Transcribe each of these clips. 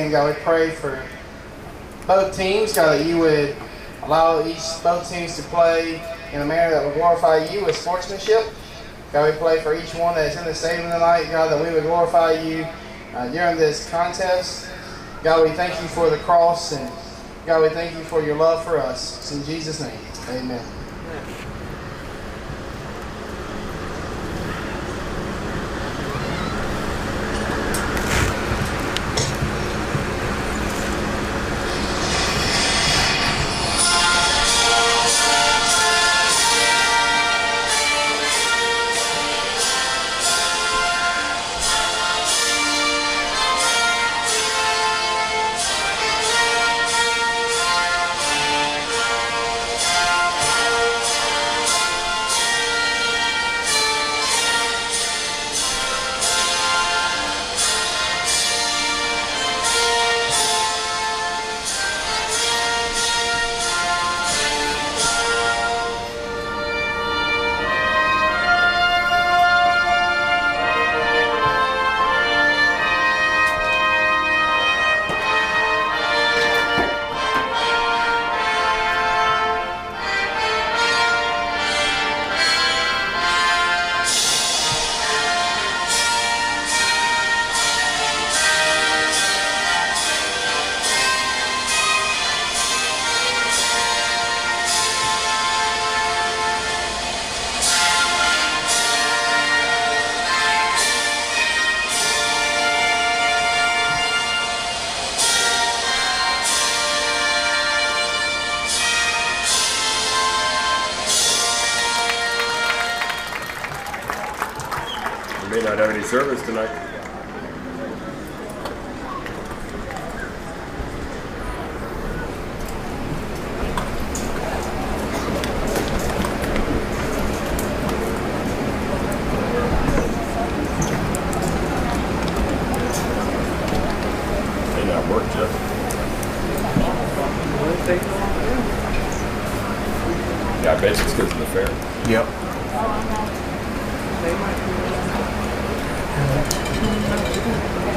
game, God, we pray for both teams, God, that you would allow both teams to play in a manner that will glorify you with sportsmanship. God, we pray for each one that's in the stadium tonight, God, that we would glorify you during this contest. God, we thank you for the cross, and God, we thank you for your love for us. It's in Jesus' name, amen. May not have any service tonight. May not work, Jeff. Yeah, I bet you it's because of the fair. Yep.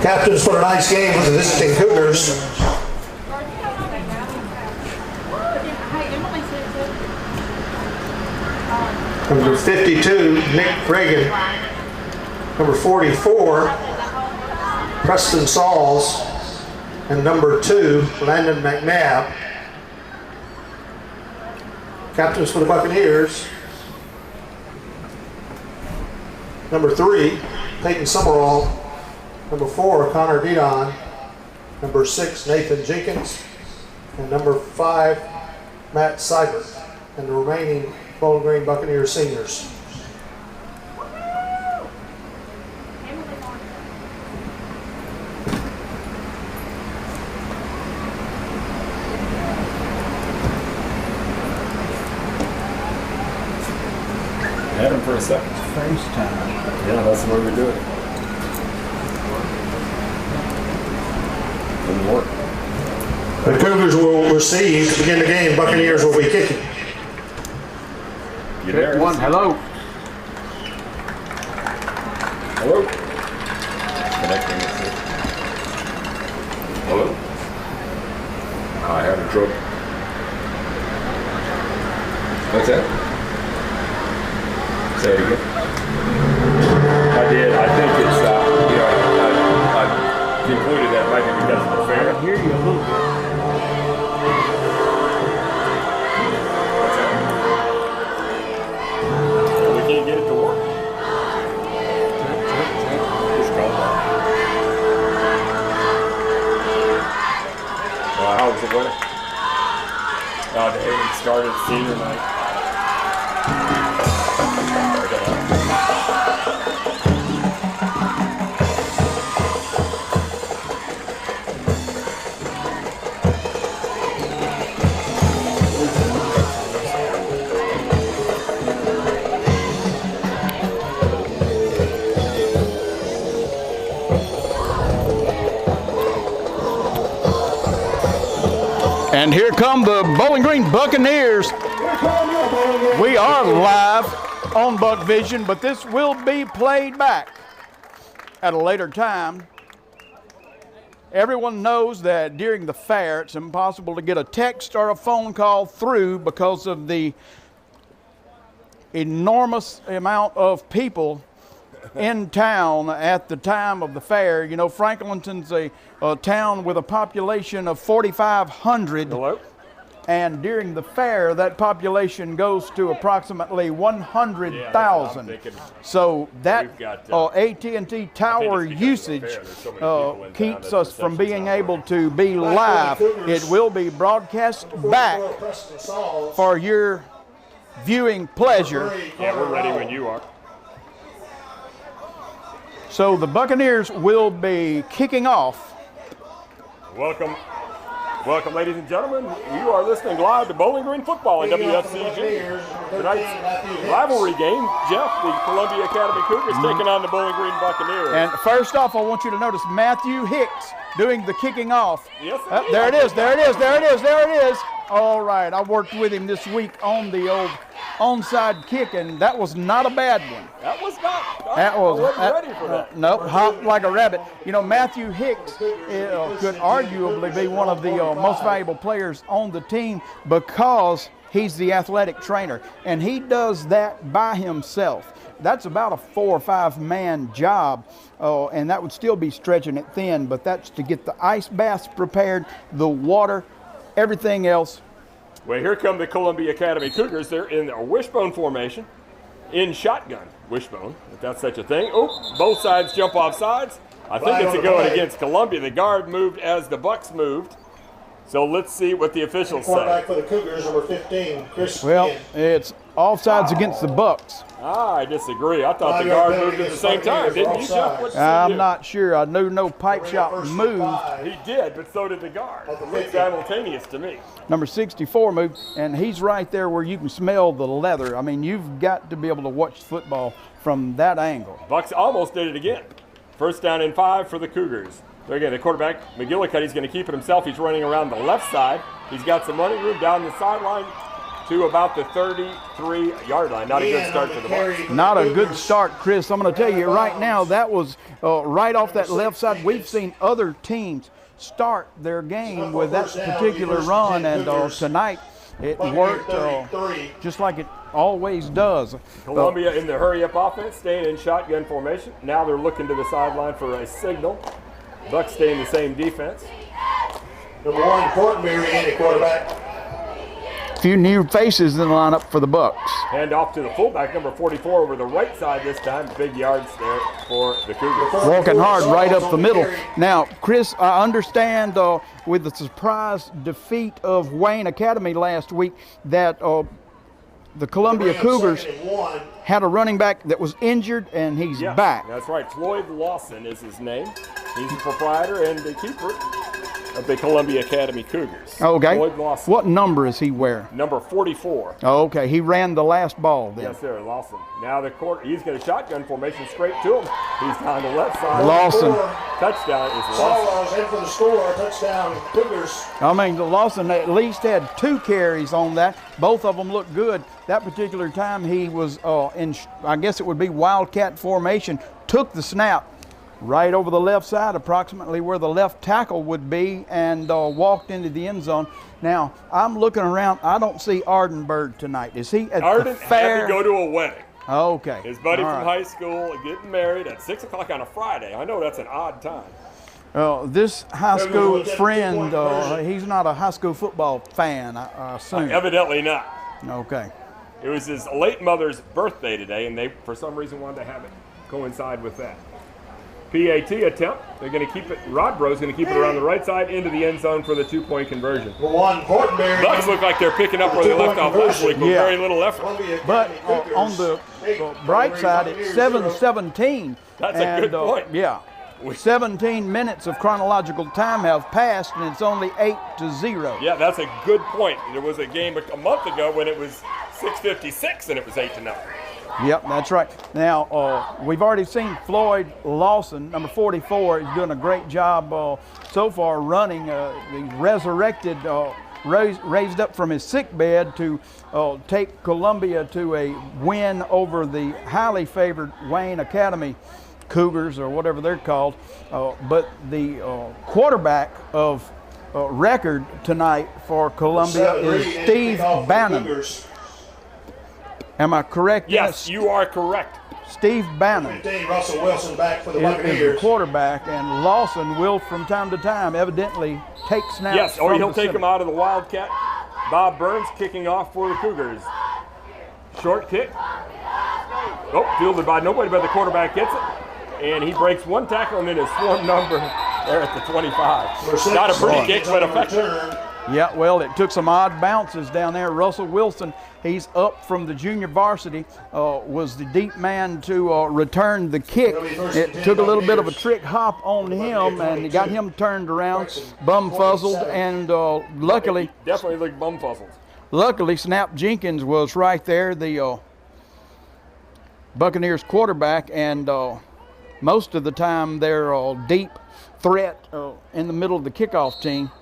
Captains for tonight's game for the visiting Cougars. Number 52, Nick Reagan. Number 44, Preston Sauls. And number 2, Landon McNabb. Captains for the Buccaneers. Number 3, Peyton Summerall. Number 4, Connor Didon. Number 6, Nathan Jenkins. And number 5, Matt Seibert. And the remaining Bowling Green Buccaneers seniors. Had him for a second. FaceTime. Yeah, that's the way we do it. Didn't work. The Cougars will receive to begin the game. Buccaneers will be kicking. You there? One, hello. Hello? Connecting. Hello? I had a trouble. What's that? Say it again. I did. I think it's, I concluded that might be because of the fair. I hear you a little bit. What's that? We can't get it to work. Just call that. How was the weather? They haven't started senior night. And here come the Bowling Green Buccaneers. We are live on Buck Vision, but this will be played back at a later time. Everyone knows that during the fair, it's impossible to get a text or a phone call through because of the enormous amount of people in town at the time of the fair. You know, Franklinton's a town with a population of 4,500. Hello? And during the fair, that population goes to approximately 100,000. Yeah, so that AT&T tower it's usage so many keeps us from being able to be live. It will be broadcast back for your viewing pleasure. Yeah, we're ready when you are. So the Buccaneers will be kicking off. Welcome, ladies and gentlemen. You are listening live to Bowling Green Football in WFCG. Tonight's rivalry game, Jeff, the Columbia Academy Cougars taking on the Bowling Green Buccaneers. And first off, I want you to notice Matthew Hicks doing the kicking off. Yes, there it is, there it is, there it is, there it is. All right, I worked with him this week on the old onside kick, and that was not a bad one. That was not. I wasn't ready for that. Nope, hopped like a rabbit. You know, Matthew Hicks could arguably be one of the most valuable players on the team because he's the athletic trainer, and he does that by himself. That's about a 4 or 5 man job, and that would still be stretching it thin, but that's to get the ice baths prepared, the water, everything else. Well, here come the Columbia Academy Cougars. They're in a wishbone formation, in shotgun wishbone, if that's such a thing. Oh, both sides jump off sides. I think it's a going against Columbia. The guard moved as the Bucks moved. So let's see what the officials say. Quarterback for the Cougars, number 15, Chris. Well, it's offsides against the Bucks. I disagree. I thought the guard moved at the same time. Didn't you, Jeff? What I'm not sure. I knew no pipe shot moved. He did, but so did the guard. It's simultaneous to me. Number 64 moved, and he's right there where you can smell the leather. I mean, you've got to be able to watch football from that angle. Bucks almost did it again. First down and 5 for the Cougars. There again, the quarterback, McGillicuddy's going to keep it himself. He's running around the left side. He's got some running room down the sideline to about the 33-yard line. Not a good start for the Bucks. Not a good start, Chris. I'm going to tell you right now, that was right off that left side. We've seen other teams start their game with that particular run, and tonight it worked just like it always does. Columbia in the hurry-up offense, staying in shotgun formation. Now they're looking to the sideline for a signal. Bucks stay in the same defense. Number 1, Portenberry in at quarterback. A few new faces in the lineup for the Bucks. Hand off to the fullback, number 44, over the right side this time. Big yards there for the Cougars. Walking hard right up the middle. Now, Chris, I understand with the surprise defeat of Wayne Academy last week that the Columbia Cougars had a running back that was injured, and he's back. That's right. Floyd Lawson is his name. He's the proprietor and the keeper of the Columbia Academy Cougars. Okay. Floyd Lawson. What number is he wearing? Number 44. Okay. He ran the last ball then. Yes, sir. Lawson. Now he's got a shotgun formation straight to him. He's down the left side. Lawson. Touchdown is Lawson. In for the score. Touchdown, Cougars. I mean, Lawson at least had 2 carries on that. Both of them looked good. That particular time he was in, I guess it would be wildcat formation, took the snap right over the left side, approximately where the left tackle would be, and walked into the end zone. Now, I'm looking around. I don't see Ardenberg tonight. Is he at the fair? Had to go to a wedding. Okay. His buddy from high school getting married at 6 o'clock on a Friday. I know that's an odd time. This high school friend, he's not a high school football fan, I assume. Evidently not. Okay. It was his late mother's birthday today, and they, for some reason, wanted to have it coincide with that. PAT attempt. They're going to keep it. Rodbro's going to keep it around the right side into the end zone for the 2-point conversion. Bucks look like they're picking up where they left off last week with very little effort. But on the bright side, it's 7-17. That's a good point. Yeah. 17 minutes of chronological time have passed, and it's only 8-0. Yeah, that's a good point. There was a game a month ago when it was 6:56 and it was 8-0. Yep, that's right. Now, we've already seen Floyd Lawson, number 44, is doing a great job so far running. He's resurrected, raised up from his sick bed to take Columbia to a win over the highly favored Wayne Academy Cougars or whatever they're called. But the quarterback of record tonight for Columbia is Steve Bannon. Am I correct? Yes, you are correct. Steve Bannon 15, Russell Wilson back for the is Buccaneers. the quarterback, and Lawson will, from time to time, evidently take snaps. Yes, or from he'll the take center. him out of the Wildcat. Bob Burns kicking off for the Cougars. Short kick. Oh, fielded by nobody, but the quarterback gets it. And he breaks one tackle and then is swarm number there at the 25. Not a pretty kick, but effective. Yeah, well, it took some odd bounces down there. Russell Wilson, he's up from the junior varsity, was the deep man to return the kick. It took a little bit of a trick hop on him, and it got him turned around, bum-fuzzled, and luckily... Definitely looked bum-fuzzled. Luckily, Snap Jenkins was right there, the Buccaneers quarterback, and most of the time they're deep threat in the middle of the kickoff team.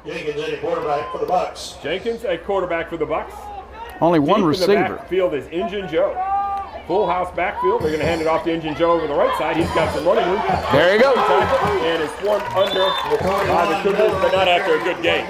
Jenkins in at quarterback for the Bucks. Jenkins at quarterback for the Bucks. Only one Deep receiver. In the backfield is Injun Joe. Full house backfield. They're going to hand it off to Injun Joe over the right side. He's got some running room. There you go. And is swarmed under by the Cougars, but not after a good game.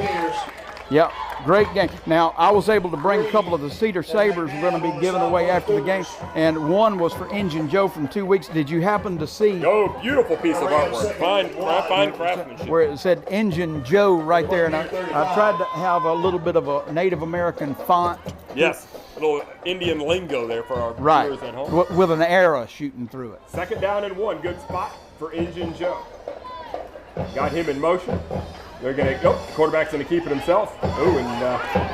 Yeah, great game. Now, I was able to bring a couple of the Cedar Sabres we're going to be giving away after the game, and one was for Injun Joe from 2 weeks. Did you happen to see Oh, beautiful piece of artwork. Fine craftsmanship. where it said Injun Joe right there? And I tried to have a little bit of a Native American font. Yes, a little Indian lingo there for our Right, viewers at home. with an arrow shooting through it. 2nd down and 1. Good spot for Injun Joe. Got him in motion. They're going to go. The quarterback's going to keep it himself. Oh, and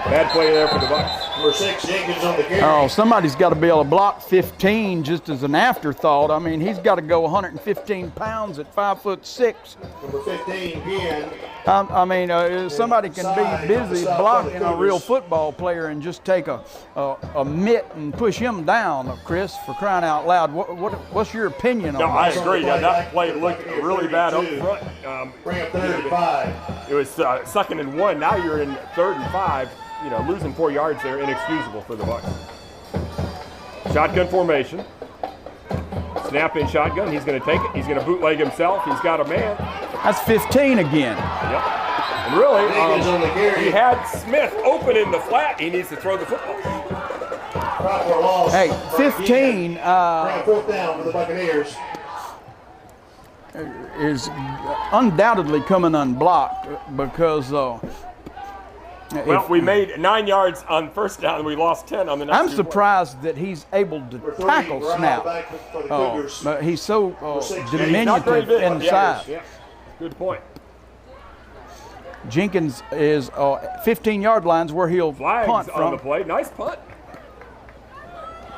bad play there for the Bucks. Number 6, Jenkins on the carry. Oh, somebody's got to be able to block 15 just as an afterthought. I mean, he's got to go 115 pounds at 5'6". Number 15, again. I mean, somebody can be busy blocking a real football player and just take a mitt and push him down, Chris, for crying out loud. What's your opinion on No, I that? agree. That play looked really bad up front. Bring up 3rd and 5. It was 2nd and 1. Now you're in 3rd and 5. You know, losing 4 yards there, inexcusable for the Bucks. Shotgun formation. Snap in shotgun. He's going to take it. He's going to bootleg himself. He's got a man. That's 15 again. Yep. And really, Jenkins on the carry. he had Smith open in the flat. He needs to throw the football. Proper loss. Hey, 15 Bring up 4th down for the Buccaneers. is undoubtedly coming unblocked because Well, we made 9 yards on 1st down, and we lost 10 on the next I'm two surprised that he's able to tackle Snap. But he's so plays. He's not very diminutive big. in size. Yeah, good point. Jenkins is 15-yard lines where he'll Flags punt on the from. play. Nice punt.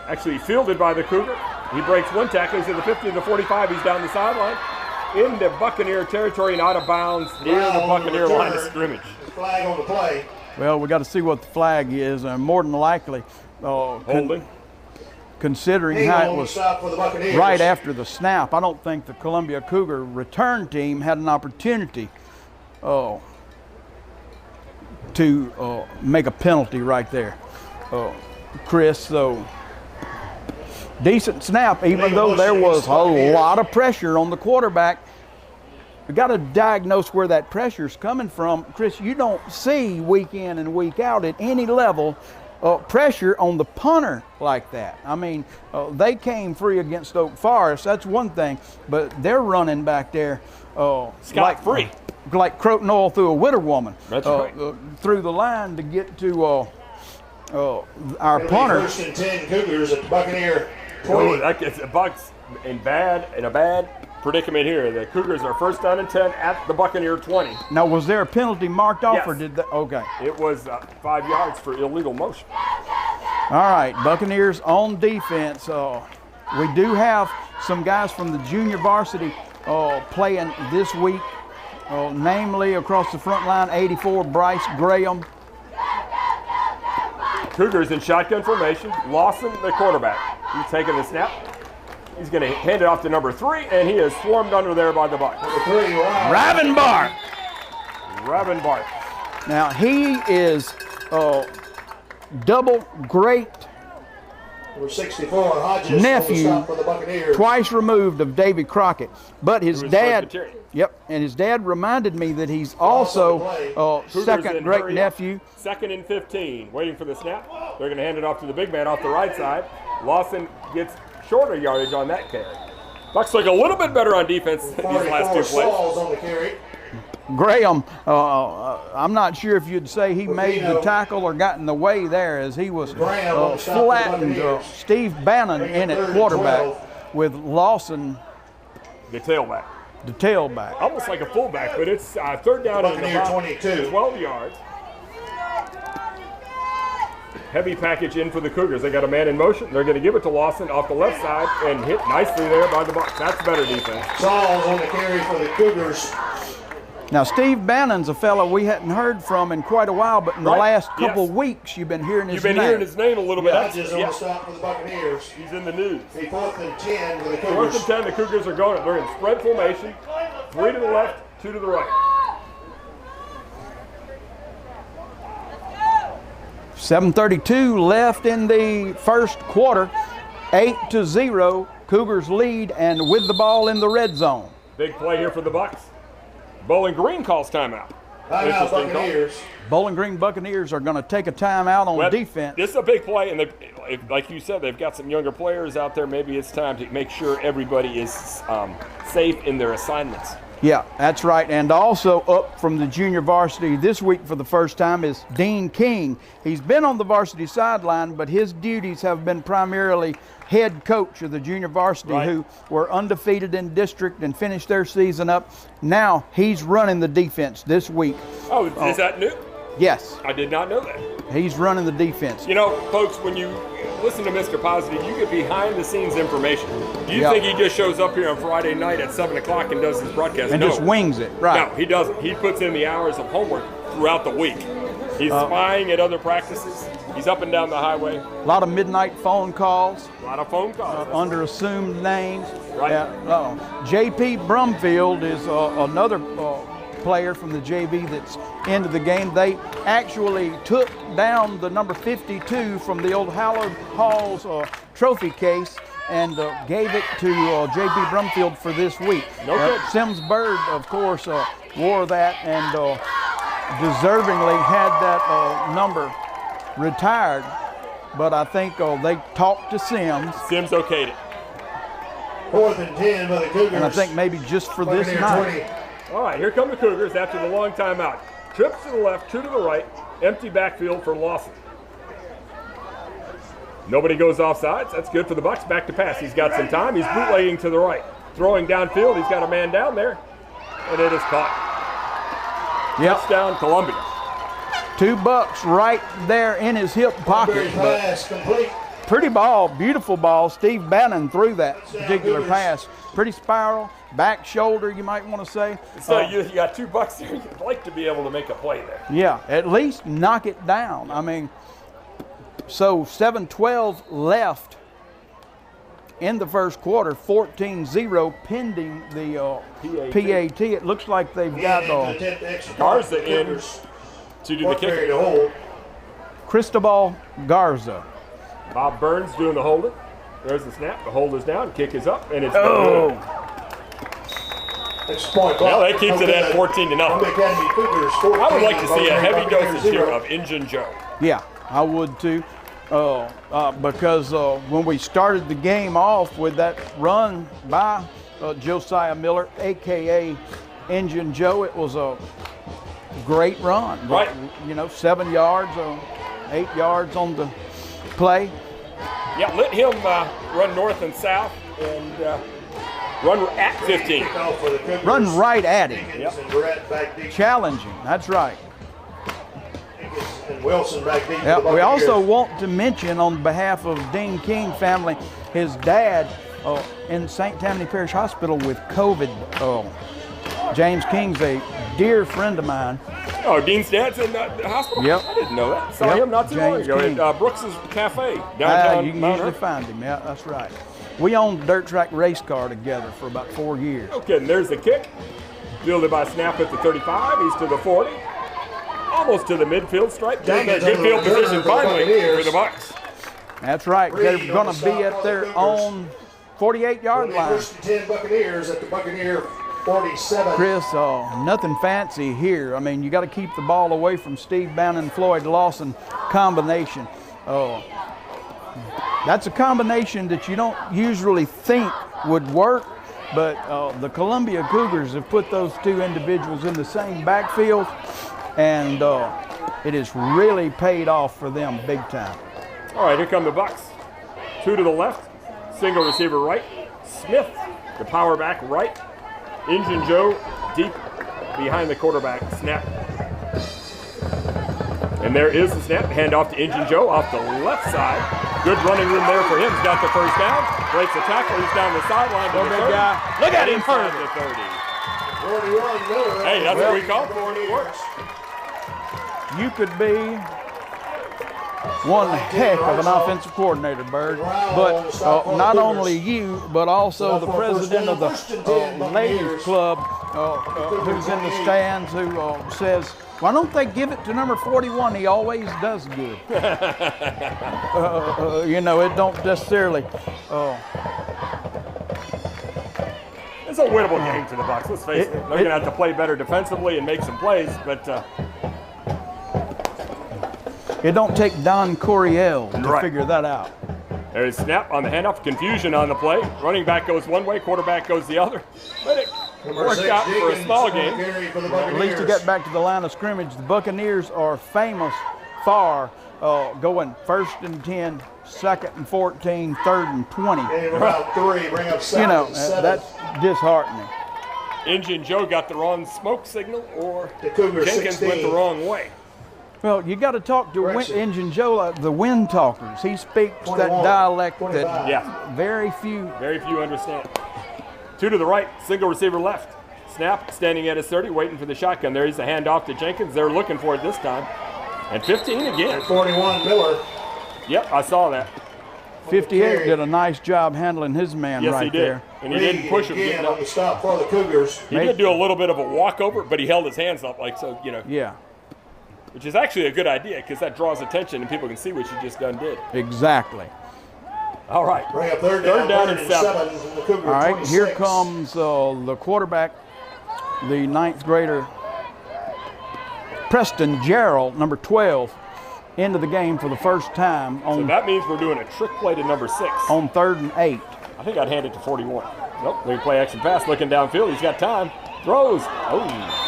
Actually fielded by the Cougar. He breaks one tackle. He's at the 50 to the 45. He's down the sideline. Into Buccaneer territory and out of bounds near the Buccaneer line of scrimmage. Flag on the play. Well, we got to see what the flag is, and more than likely, Holding. considering how it was Stop for the Buccaneers. right after the snap, I don't think the Columbia Cougar return team had an opportunity to make a penalty right there, Chris. So decent snap, even though there was a lot of pressure on the quarterback. We got to diagnose where that pressure's coming from. Chris, you don't see week in and week out at any level pressure on the punter like that. I mean, they came free against Oak Forest. That's one thing, but they're running back there Scot-free. like Croton oil through a widow woman. That's right. Through the line to get to our punter. 1st and 10 Cougars at the Buccaneer 20. Oh, that gets the Bucks in a bad predicament here. The Cougars are 1st down and 10 at the Buccaneer 20. Now, was there a penalty marked off, Yes. or did that? Okay. It was 5 yards for illegal motion. All right, Buccaneers on defense. We do have some guys from the junior varsity playing this week, namely across the front line, 84, Bryce Graham. Cougars in shotgun formation. Lawson, the quarterback. He's taking the snap. He's going to hand it off to number 3, and he is swarmed under there by the Bucks. Number 3, Ravenbart. Ravenbart. Now, he is double great Number 64, Hodges, on the nephew, stop for the Buccaneers. twice removed of Davy Crockett. But his was dad, Presbyterian. yep, and his dad reminded me that he's also Cougars second in great hurry up. nephew. 2nd and 15, waiting for the snap. They're going to hand it off to the big man off the right side. Lawson gets shorter yardage on that carry. Bucks look a little bit better on defense these last 2 plays. Sauls on the carry. Graham, I'm not sure if you'd say he made the tackle or got in the way there as he was flattened. Steve Bannon in at quarterback with Lawson, The tailback. the tailback. Almost like a fullback, but it's 3rd down and Buccaneer about 22. 12 yards. Heavy package in for the Cougars. They got a man in motion. They're going to give it to Lawson off the left side and hit nicely there by the Bucks. That's better defense. Sauls on the carry for the Cougars. Now, Steve Bannon's a fellow we hadn't heard from in quite a while, but in the last couple weeks you've been hearing his name. You've been hearing his name a little bit. Hodges on the stop for the Buccaneers. He's in the news. A 4th and 10 for the 4th Cougars. and 10, the Cougars are going. They're in spread formation. 3 to the left, 2 to the right. 7:32 left in the first quarter. 8-0, Cougars lead, and with the ball in the red zone. Big play here for the Bucks. Bowling Green calls timeout. Timeout, Interesting call. Buccaneers. Bowling Green Buccaneers are going to take a timeout on Well, defense. This is a big play, and like you said, they've got some younger players out there. Maybe it's time to make sure everybody is safe in their assignments. Yeah, that's right. And also up from the junior varsity this week for the first time is Dean King. He's been on the varsity sideline, but his duties have been primarily head coach of the junior varsity, Right. who were undefeated in district and finished their season up. Now he's running the defense this week. Oh, is that new? Yes, I did not know that. he's running the defense. You know, folks, when you listen to Mr. Positive, you get behind-the-scenes information. Do you Yeah. think he just shows up here on Friday night at 7 o'clock and does his broadcast? And No. just wings it, right? No, he doesn't. He puts in the hours of homework throughout the week. He's spying at other practices. He's up and down the highway. A lot of midnight phone calls A lot of phone calls. under assumed names. Right. J.P. Brumfield is another player from the JV that's into the game. They actually took down the number 52 from the old Hallowed Halls trophy case and gave it to J.P. Brumfield for this week. No good. Sims Bird, of course, wore that and deservingly had that number retired. But I think they talked to Sims, Sims okayed it. 4th and 10 for the Cougars. and I think maybe just for this Buccaneer night. 20. All right, here come the Cougars after the long timeout. Trips to the left, 2 to the right, empty backfield for Lawson. Nobody goes off sides. That's good for the Bucks. Back to pass. He's got some time. He's bootlegging to the right. Throwing downfield. He's got a man down there. And it is caught. Yep. Touchdown, Columbia. $2 right there in his hip pocket. Berry's But pass complete. pretty ball, beautiful ball. Steve Bannon threw that particular pass. Pretty spiral, back shoulder, you might want to say. So you got $2 there. You'd like to be able to make a play there. Yeah, at least knock it down. I mean, so 7:12 left in the first quarter, 14-0 pending the PAT. It looks like they've got Garza in to do the kick. To hold. Cristobal Garza. Bob Burns doing the holding. There's the snap. The hold is down. Kick is up, and it's Oh. good. Next point. Well, that keeps it at 14-0. Academy Cougars, 14. I would like to see a heavy Buccaneers dosage here 0. of Injun Joe. Yeah, I would too. Because when we started the game off with that run by Josiah Miller, a.k.a. Injun Joe, it was a great run. Right. 7 yards, 8 yards on the play. Yeah, let him run north and south and run at 15. Kickoff for the Cougars. Run right at him. Jenkins and Brett back deep. Challenging, that's right. Jenkins and Wilson back deep. Yeah, for the we also Buccaneers. want to mention on behalf of Dean King family, his dad in St. Tammany Parish Hospital with COVID. James King's a dear friend of mine. Oh, Dean's dad's in the hospital? Yep. I didn't know that. Saw Yep, him not too long James ago King. at Brooks's Cafe downtown You can Mount usually Herb. find him. Yeah, that's right. We owned dirt track race car together for about 4 years. Okay, and there's the kick. Fielded by Snap at the 35. He's to the 40. Almost to the midfield stripe. Down there. Good field position finally for the Bucks. That's right. They're Reed going on to the be stop at for their the Cougars. own 48-yard line. First and 10 Buccaneers at the Buccaneer 47. Chris, nothing fancy here. I mean, you got to keep the ball away from Steve Bannon, Floyd Lawson combination. That's a combination that you don't usually think would work, but the Columbia Cougars have put those two individuals in the same backfield, and it has really paid off for them big time. All right, here come the Bucks. 2 to the left, single receiver right. Smith, the power back right. Injun Joe deep behind the quarterback. Snap. And there is the snap. Hand off to Injun Joe off the left side. Good running room there for him. He's got the first down. Breaks the tackle. He's down the sideline to the 30. Guy. Look at him turn the 30. 41 Miller. Hey, that's what we call for it. It works. You could be one heck of an offensive coordinator, Bird. But not only you, but also the president of the Ladies Club, who's in the stands, who says, why don't they give it to number 41? He always does good. You know, it don't necessarily. It's a winnable game for the Bucs. Let's face it. They're going to have to play better defensively and make some plays, but it don't take Don Coryell to Right. figure that out. there's snap on the handoff. Confusion on the play. Running back goes one way, quarterback goes the other. But it worked out for a small game. At least to get back to the line of scrimmage. The Buccaneers are famous for going 1st and 10, 2nd and 14, 3rd and 20. About 3, bring up 7. You know, that's disheartening. Injun Joe got the wrong smoke signal, or The Cougars Jenkins 16. went the wrong way. Well, you got to talk to Correction. Injun Joe, the wind talkers. He speaks that 21, dialect 25. that Yeah, very few. very few understand. 2 to the right, single receiver left. Snap, standing at his 30, waiting for the shotgun. There's the handoff to Jenkins. They're looking for it this time. And 15 again. 41 Miller. Yep, I saw that. 58 did a nice job handling his man Yes, right he did. there. And he didn't push him. again Getting on up. the stop for the Cougars. He did do a little bit of a walkover, but he held his hands up like so, you know, Yeah, which is actually a good idea because that draws attention and people can see what you just done did. exactly. All right. Bring up third down and 7 from the Cougars. All right, 26. here comes the quarterback, the 9th grader, Preston Gerald, number 12, into the game for the first time So on, that means we're doing a trick play to number 6. on 3rd and 8. I think I'd hand it to 41. Nope, they play action pass, looking downfield. He's got time. Throws. Oh.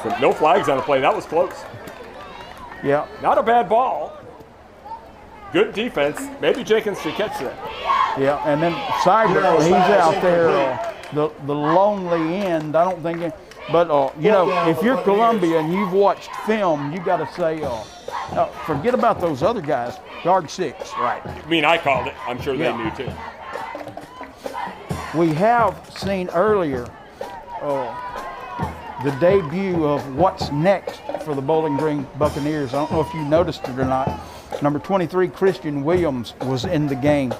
So no flags on the play. That was close. Yeah, Not a bad ball. Good defense. Maybe Jenkins should catch that. yeah, and then Seibert, he's out there, the lonely end. I don't think, but you know, if you're Columbia and you've watched film, you got to say, forget about those other guys. Guard 6. Right. I mean, I called it. I'm sure Yeah. they knew too. We have seen earlier the debut of what's next for the Bowling Green Buccaneers. I don't know if you noticed it or not. Number 23, Christian Williams, was in the game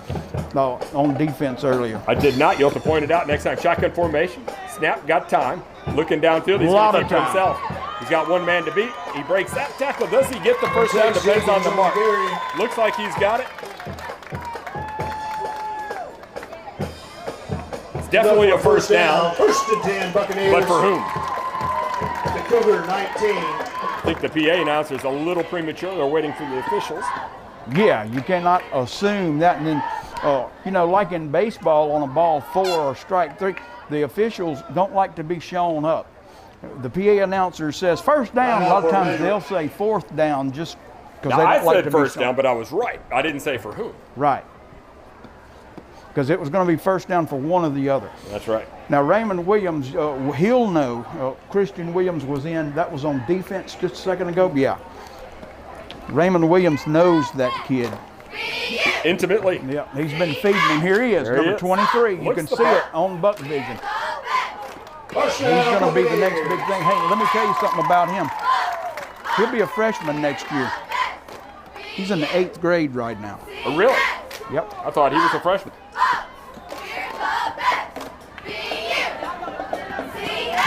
on defense earlier. I did not. You'll have to point it out next time. Shotgun formation. Snap. Got time. Looking downfield. He's Lot going to of keep time. himself. He's got one man to beat. He breaks that tackle. Does he get the first down? Depends on the mark. Looks like he's got it. It's definitely a first down. 1st and 10 Buccaneers. But for whom? The Cougar 19. I think the PA announcer's a little premature. They're waiting for the officials. Yeah, you cannot assume that. And then, you know, like in baseball on a ball 4 or strike 3, the officials don't like to be shown up. The PA announcer says first down. A lot of times they'll say 4th down just because they Now, I don't like said to first be shown. down, but I was right. I didn't say for whom. Right. Because it was going to be first down for one or the other. That's right. Now, Raymond Williams, he'll know. Christian Williams was in. That was on defense just a second ago. Yeah. Raymond Williams knows that kid. Intimately. Yeah, he's been feeding him. Here he is, There he number is. 23. You Looks can the see part. it on Buck Vision. First He's down, going to be the next Buccaneers. big thing. Hey, let me tell you something about him. He'll be a freshman next year. He's in the 8th grade right now. Oh, really? Yep. I thought he was a freshman.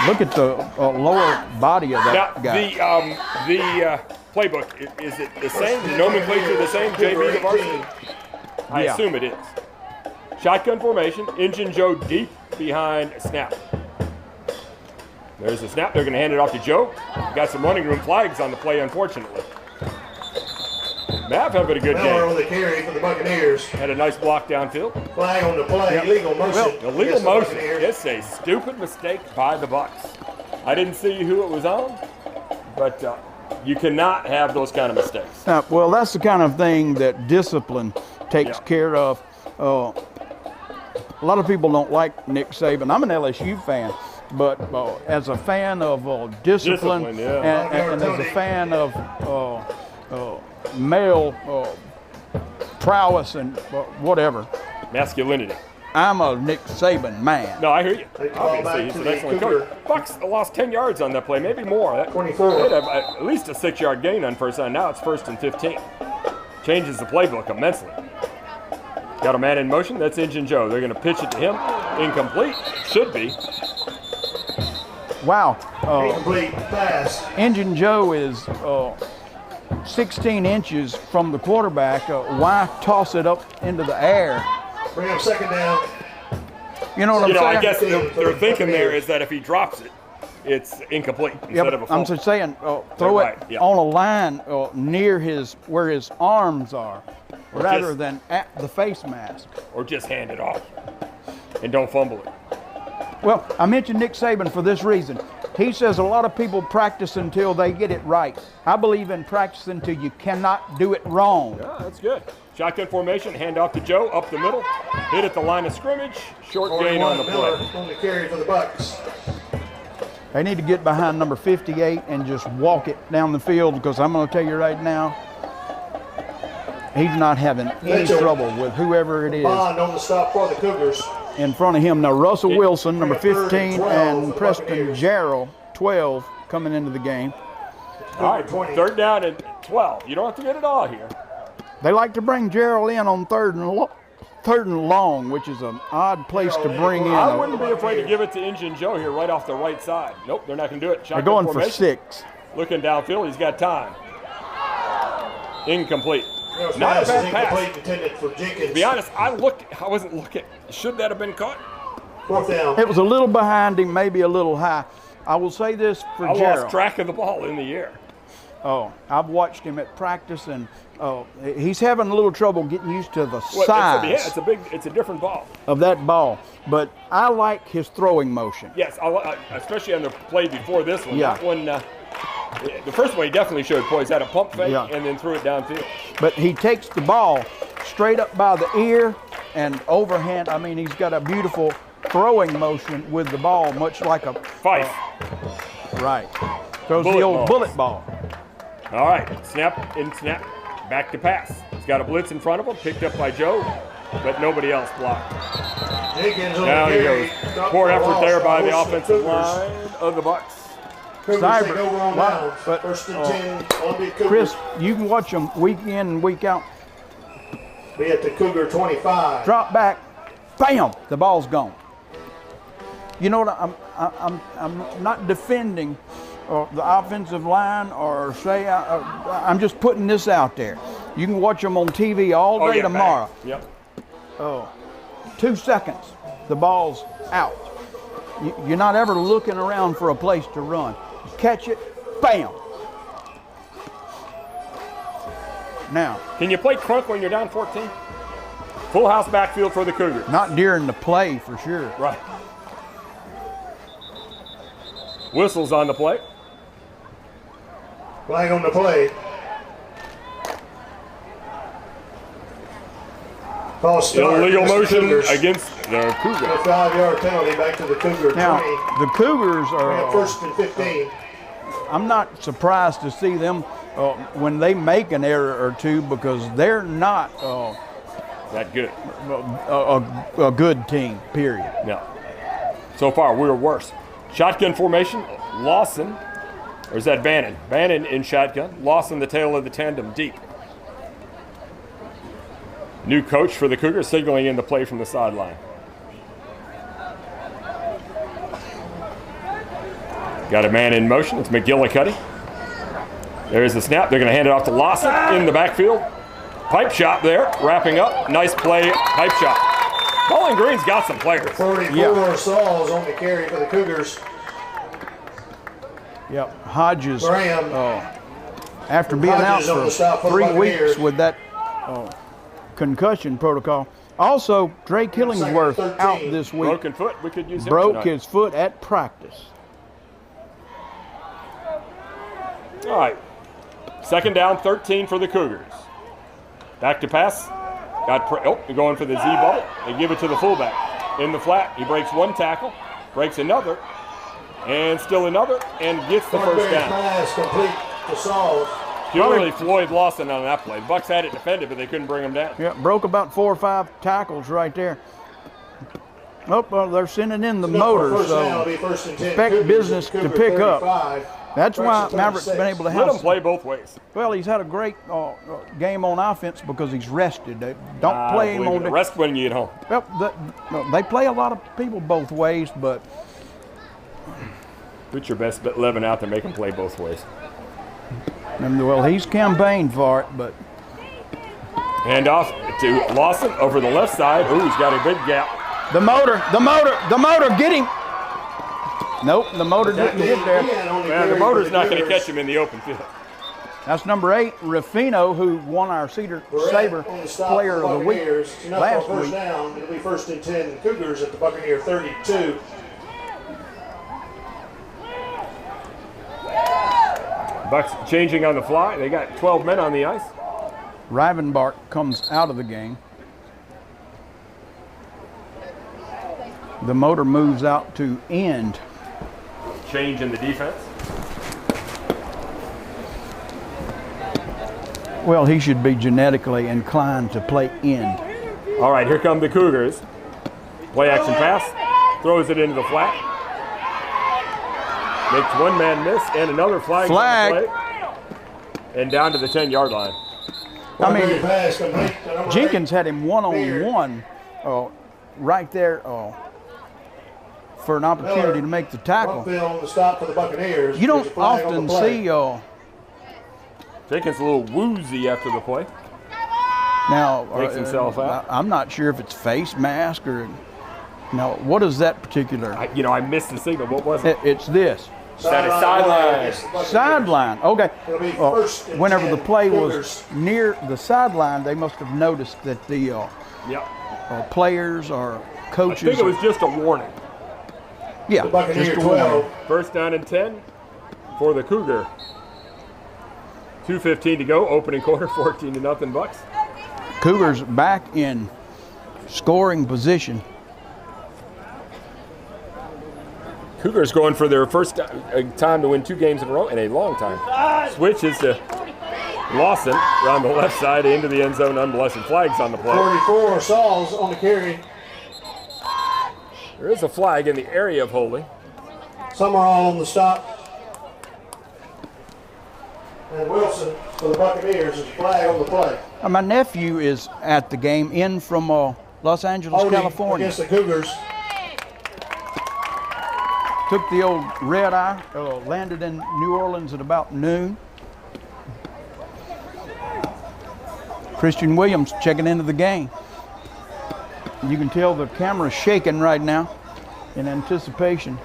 Look at the lower body of Now, that guy. playbook, is it the same? The nomenclature the same? JV to varsity? I Yeah. assume it is. Shotgun formation. Injun Joe deep behind snap. There's the snap. They're going to hand it off to Joe. Got some running room flags on the play, unfortunately. Mav having a good Miller game. on the carry for the Buccaneers. Had a nice block downfield. Flag on the play. Illegal motion. Illegal against the motion. Buccaneers. It's a stupid mistake by the Bucs. I didn't see who it was on, but you cannot have those kind of mistakes. Well, that's the kind of thing that discipline takes Yeah. care of. A lot of people don't like Nick Saban. I'm an LSU fan, but as a fan of discipline, Discipline, yeah. and as a fan of male prowess and whatever, Masculinity. I'm a Nick Saban man. No, I hear you. Take the ball Obviously, back he's to an the excellent Cougar. coach. Bucs lost 10 yards on that play, maybe more. 24. They'd have at least a 6-yard gain on first down. Now it's 1st and 15. Changes the playbook immensely. Got a man in motion. That's Injun Joe. They're going to pitch it to him. Incomplete. Should be. Wow. Incomplete pass. Injun Joe is 16 inches from the quarterback. Why toss it up into the air? Bring up second down. You know what I'm You know, saying? I guess their thinking there is that if he drops it, it's incomplete instead of a I'm fumble. just saying, throw Right, it yeah. on a line near where his arms are, rather just- than at the face mask. Or just hand it off and don't fumble it. Well, I mentioned Nick Saban for this reason. He says a lot of people practice until they get it right. I believe in practice until you cannot do it wrong. Yeah, that's good. Shotgun formation, hand off to Joe, up the middle, hit at the line of scrimmage, short gain on the Miller play. on the carry for the Bucs. They need to get behind number 58 and just walk it down the field, because I'm going to tell you right now, he's not having any Mitchell. trouble with whoever it is Bond on the stop for the Cougars. in front of him. Now, Russell Wilson, number 15, 12 and for the Preston Buccaneers. Jarrell, 12, coming into the game. All right, 20. 3rd down and 12. You don't have to get it all here. They like to bring Jarrell in on third and long, which is an odd place to bring in. I wouldn't be afraid to give it to Injun Joe here right off the right side. Nope, they're not going to do it. They're Shotgun going for formation. 6. Looking downfield, he's got time. Incomplete. Those Not a passes bad pass. incomplete intended for Jenkins. To be honest, I wasn't looking. Should that have been caught? 4th down. It was a little behind him, maybe a little high. I will say this for I lost Jarrell. track of the ball in the air. Oh, I've watched him at practice, and he's having a little trouble getting used to the Well, size it's a different ball. of that ball. But I like his throwing motion. Yes, especially on the play before this one. Yeah. That one, the first one he definitely showed poise. Had a pump fake Yeah. and then threw it downfield. But he takes the ball straight up by the ear and overhand. I mean, he's got a beautiful throwing motion with the ball, much like a Fife. right. Throws Bullet the old balls. bullet ball. All right, snap and snap, back to pass. He's got a blitz in front of him, picked up by Joe, but nobody else blocked. Jenkins on Down the he carry. goes. Dropped Poor the effort loss there by the Cougars. offensive line of the Bucs. Cougars Cyber. take over on Wow. downs. But, 1st and 10. Columbia Cougars. Chris, you can watch them week in and week out. Be at the Cougar 25. Drop back, bam, the ball's gone. You know what? I'm not defending the offensive line, or say I'm just putting this out there. You can watch them on TV all day tomorrow. Yep. 2 seconds, the ball's out. You're not ever looking around for a place to run. You catch it, bam. Now, Can you play crunk when you're down 14? Full house backfield for the Cougars. not during the play for sure. Right. Whistles on the play. Flag on the play. False start. Illegal against the motion Cougars. against the A Cougars. 5-yard penalty back to the Cougar Now, 20. the Cougars Bring up are, 1st and 15. I'm not surprised to see them when they make an error or two, because they're not That good. a good team, period. No. So far, we're worse. Shotgun formation. Lawson. Or is that Bannon? Bannon in shotgun. Lawson the tail of the tandem deep. New coach for the Cougars signaling in the play from the sideline. Got a man in motion. It's McGillicuddy. There's the snap. They're going to hand it off to Lawson in the backfield. Pipe shot there, wrapping up. Nice play, pipe shot. Bowling Green's got some players. 44 Sauls on the carry for the Cougars. Yep, Hodges. Graham. After being Hodges on the out stop for for the 3 weeks Buccaneers. with that concussion protocol. Also, Drake Killingsworth Second, out 13. this week. Broken foot. We could use him Broke tonight. his foot at practice. All right. Second down, 13 for the Cougars. Back to pass. They're going for the Z ball. They give it to the fullback. In the flat, he breaks one tackle, breaks another, and still another, and gets the first down. Pass complete to Sauls. Purely Floyd Lawson on that play. The Bucks had it defended, but they couldn't bring him down. Yeah, broke about 4 or 5 tackles right there. Oh, well, they're sending in the motor, First down, so it'll be first and 10. expect Cougars, business to Cougar pick up. 35. That's why First and Maverick's 36. been able to Let him have. play both ways. Well, he's had a great game on offense because he's rested. They don't play him on the rest when you get home. Well, they play a lot of people both ways, but Put your best 11 out there, make him play both ways. well, he's campaigned for it, but Hand off to Lawson over the left side. Ooh, he's got a big gap. the motor, get him. Nope, the motor didn't get there. Man, the motor's not going to catch him in the open field. That's number 8, Rufino, who won our Saber Player of the Week last first week. down. It'll be first and 10 Cougars at the Buccaneer 32. Bucks changing on the fly. They got 12 men on the ice. Rivenbark comes out of the game. The motor moves out to end. Change in the defense. Well, he should be genetically inclined to play end. All right, here come the Cougars. Play action pass. Throws it into the flat. Makes one man miss and another flag. Flag. On the play. And down to the 10-yard line. I mean, Pass complete to number Jenkins 8. had him one-on-one right there for an opportunity to make the tackle. Brumfield on the stop for the Buccaneers. You There's don't a flag on often the play. see Jenkins a little woozy after the play. now. Takes himself out. I'm not sure if it's face mask or no. What is that particular? I missed the signal. What was it? It's this That is sideline. against the Buccaneers. sideline. Okay. It'll be Well, first and whenever the 10 play was Cougars. near the sideline, they must have noticed that the Yep. players or I coaches. think it was just a warning. yeah, The Buccaneer just a warning. 12. First down and 10 for the Cougar. 2:15 to go. Opening quarter. 14-0 Bucks. Cougars back in scoring position. Cougars going for their first time to win 2 games in a row in a long time. Switches to Lawson around the left side into the end zone. Unblessed flags on the play. 44 Sauls on the carry. There is a flag in the area of holding. Summerall on the stop. And Wilson for the Buccaneers is a flag on the play. My nephew is at the game in from Los Angeles, Holding California. against the Cougars. Took the old red eye, landed in New Orleans at about noon. Christian Williams checking into the game. You can tell the camera's shaking right now in anticipation.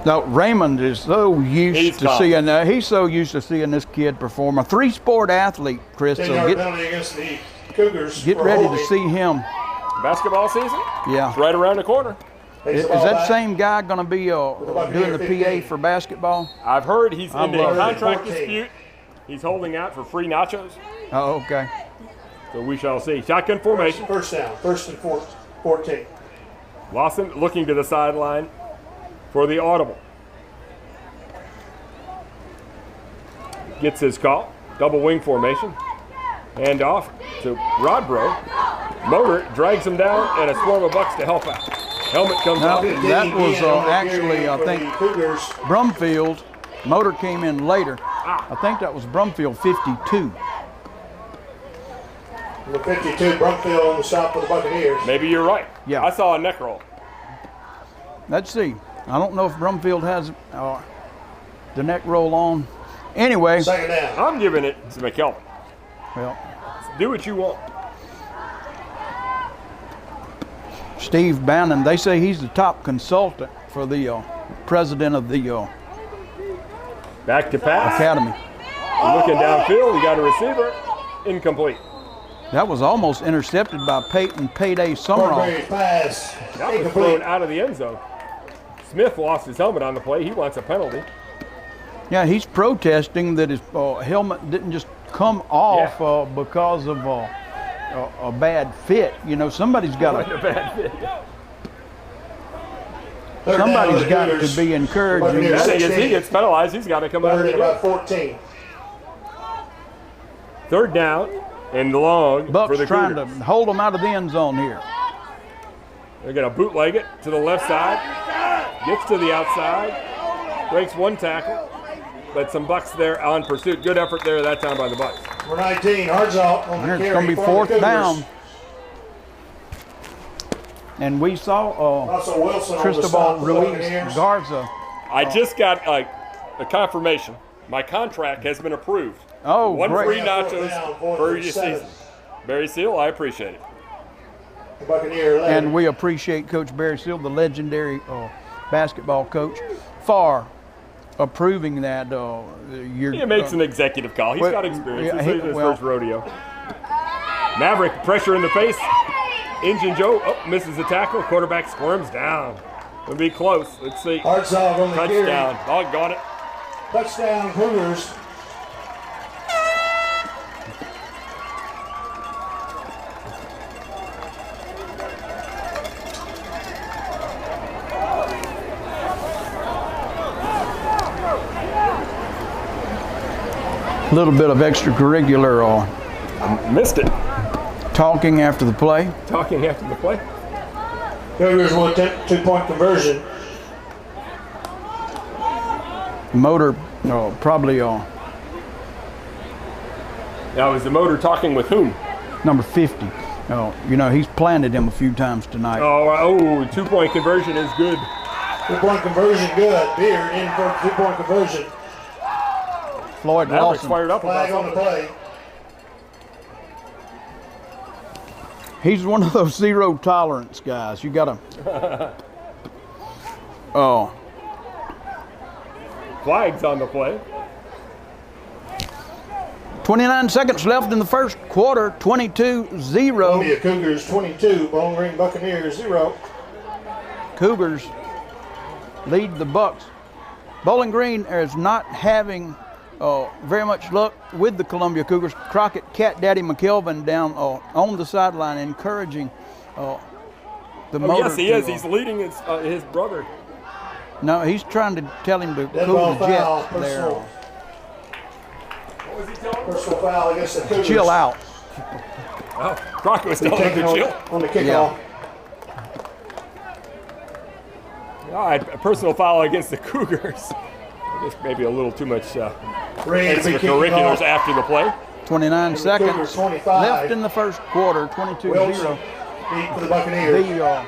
Now Raymond is so used to seeing he's so used to seeing this kid perform. A 3-sport athlete, Chris. So 10-yard penalty against the Cougars. get for ready to holding. see him. Basketball season? Yeah. It's right around the corner. Takes Is the ball that back. same guy going to be doing the 15. PA for basketball? I've heard he's I into a love it. contract 14. dispute. He's holding out for free nachos. Oh, okay. So we shall see. Shotgun formation. First down. First and 14. Lawson looking to the sideline for the audible. Gets his call. Double wing formation. Hand off to Rodbro. Motor drags him down, and a swarm of Bucks to help out. Helmet comes Now, out. that was actually, I think, Cougars. Brumfield. Motor came in later. I think that was Brumfield 52. Number 52, Brumfield on the stop for the Buccaneers. Maybe you're right. Yeah. I saw a neck roll. Let's see. I don't know if Brumfield has the neck roll on. Anyway, Second down. I'm giving it to McKelvin. well, Do what you want. Steve Bannon, they say he's the top consultant for the president of the Back to pass. academy. Looking downfield, you got a receiver. Incomplete. That was almost intercepted by Peyton Payday Summerall. Cornberry pass. That was Incomplete. thrown out of the end zone. Smith lost his helmet on the play. He wants a penalty. Yeah, he's protesting that his helmet didn't just come off because of a bad fit. You know, somebody's got A bad fit. Third down somebody's for the got Cougars. to be encouraging. Buccaneers. The thing is, he gets penalized. He's got to come out of Third the and about game. 14. Third down and long Buck's for the trying to Cougars. hold them out of the end zone here. They're going to bootleg it to the left side. Gets to the outside. Breaks one tackle. But some Bucks there on pursuit. Good effort there that time by the Bucks. Number 19, Hartzell on And the it's carry going to be for the fourth Cougars. down. And we saw Russell Wilson on the Cristobal stop for the Ruiz Buccaneers. I Garza. just got a confirmation. My contract has been approved. Oh, One great. free Fourth nachos down, fourth for and your 7. season. Barry Seal, I appreciate it. The Buccaneer led. And we appreciate Coach Barry Seal, the legendary basketball coach, for approving that. He makes an executive call. He's well, got experience. yeah, This is his well- first rodeo. Maverick, pressure in the face. Engine Joe misses the tackle. Quarterback squirms down. It'll be close. Let's see. Hartzell on the carry. Touchdown. Doggone it. Touchdown, Cougars. A little bit of extracurricular Missed it. talking after the play. Talking after the play. Cougars will attempt 2-point conversion. Motor probably Now, is the motor talking with whom? number 50. You know, he's planted him a few times tonight. Oh, 2-point conversion is good. 2-point conversion good. Beard in for 2-point conversion. Floyd Maverick's Lawson. fired up about Flag on the something. play. He's one of those zero tolerance guys. You gotta. Flags on the play. 29 seconds left in the first quarter. 22-0. Columbia Cougars 22. Bowling Green Buccaneers 0. Cougars lead the Bucks. Bowling Green is not having very much luck with the Columbia Cougars. Crockett Cat Daddy McKelvin down on the sideline encouraging the motor. Yes, he is. He's leading his brother. No, he's trying to tell him to Dead cool ball the foul. jet there. What was he telling him? Personal foul against the Cougars. Chill out. Oh, Crockett was telling him Taken to chill. on the kickoff. All right, a personal foul against the Cougars. I guess maybe a little too much Ready to be kicking extracurriculars off. after the play. 29 Cougars seconds 25. left in the first quarter. 22-0. Wilson beat for the Buccaneers. The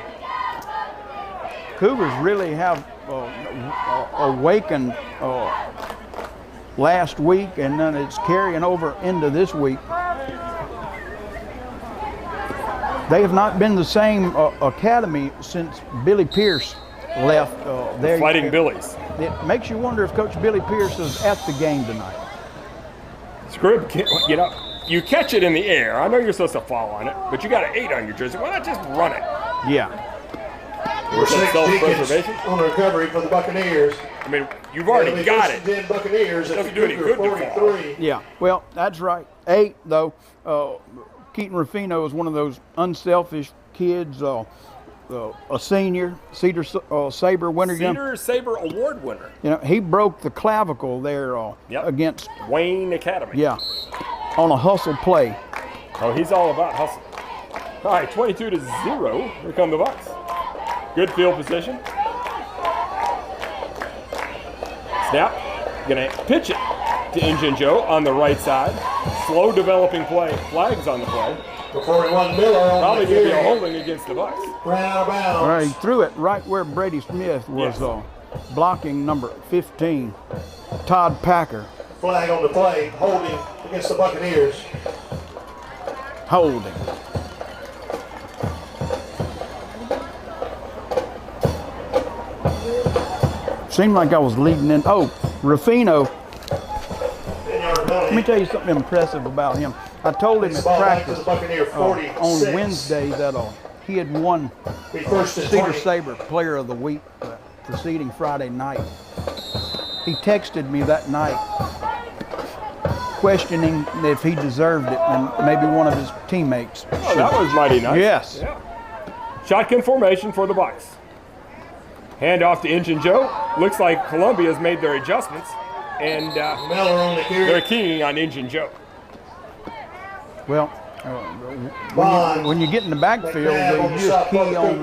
Cougars really have awakened last week, and then it's carrying over into this week. They have not been the same academy since Billy Pierce left there. Fighting Billies. It makes you wonder if Coach Billy Pierce is at the game tonight. Scribb, you catch it in the air. I know you're supposed to fall on it, but you got an 8 on your jersey. Why not just run it? Yeah. Number 6 self-preservation? Deacons on recovery for the Buccaneers. I mean, you've already got it. 10 Buccaneers at Doesn't the do any Cougar good to fall. 43. Yeah, well, that's right. 8, though. Keaton Ruffino is one of those unselfish kids, a senior, Cedar Sabre winner. Cedar Sabre Award winner. You know, he broke the clavicle there Yep. against, Wayne Academy. yeah, on a hustle play. Oh, he's all about hustle. All right, 22-0. Here come the Bucks. Good field position. Snap. Gonna pitch it to Engine Joe on the right side. Slow developing play. Flags on the play. The 41 Miller on Probably the going to be a carry. holding against the Bucks. Ran out of bounds. All right, he threw it right where Brady Smith was Yes. blocking number 15, Todd Packer. Flag on the play, holding against the Buccaneers. Holding. Seemed like I was leading in. Oh, Ruffino. Let me tell you something impressive about him. I told him at practice on Wednesday that he had won Cedar Sabre Player of the Week preceding Friday night. He texted me that night questioning if he deserved it and maybe one of his teammates. Oh, that was mighty nice. Yes. Yeah. Shotgun formation for the Bucks. Hand off to Injun Joe. Looks like Columbia's made their adjustments, and they're keying on Injun Joe. Well, when you get in the backfield, you just key on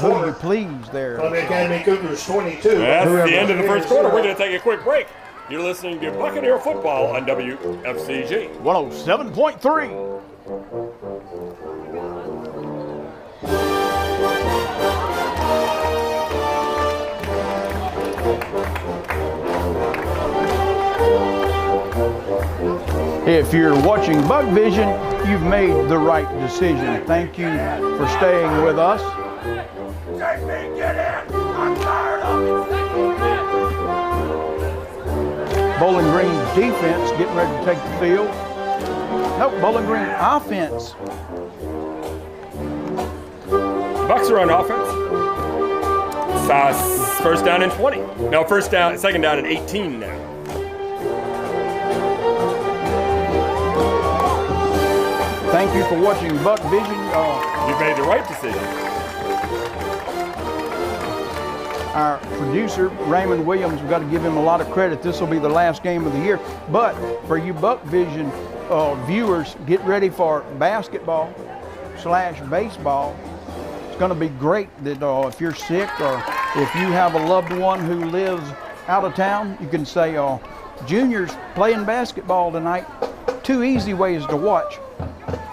who you please there. Columbia Academy Cougars 22. That's the end of the first quarter. We're going to take a quick break. You're listening to Buccaneer Football on WFCG. 107.3. If you're watching Buck Vision, you've made the right decision. Thank you for staying with us. Bowling Green defense getting ready to take the field. Nope, Bowling Green offense. Bucks are on offense. It's first down and 20. No, second down and 18 now. Thank you for watching Buck Vision. You made the right decision. Our producer, Raymond Williams, we've got to give him a lot of credit. This will be the last game of the year. But for you Buck Vision viewers, get ready for basketball/baseball. It's going to be great that if you're sick or if you have a loved one who lives out of town, you can say, Junior's playing basketball tonight. 2 easy ways to watch.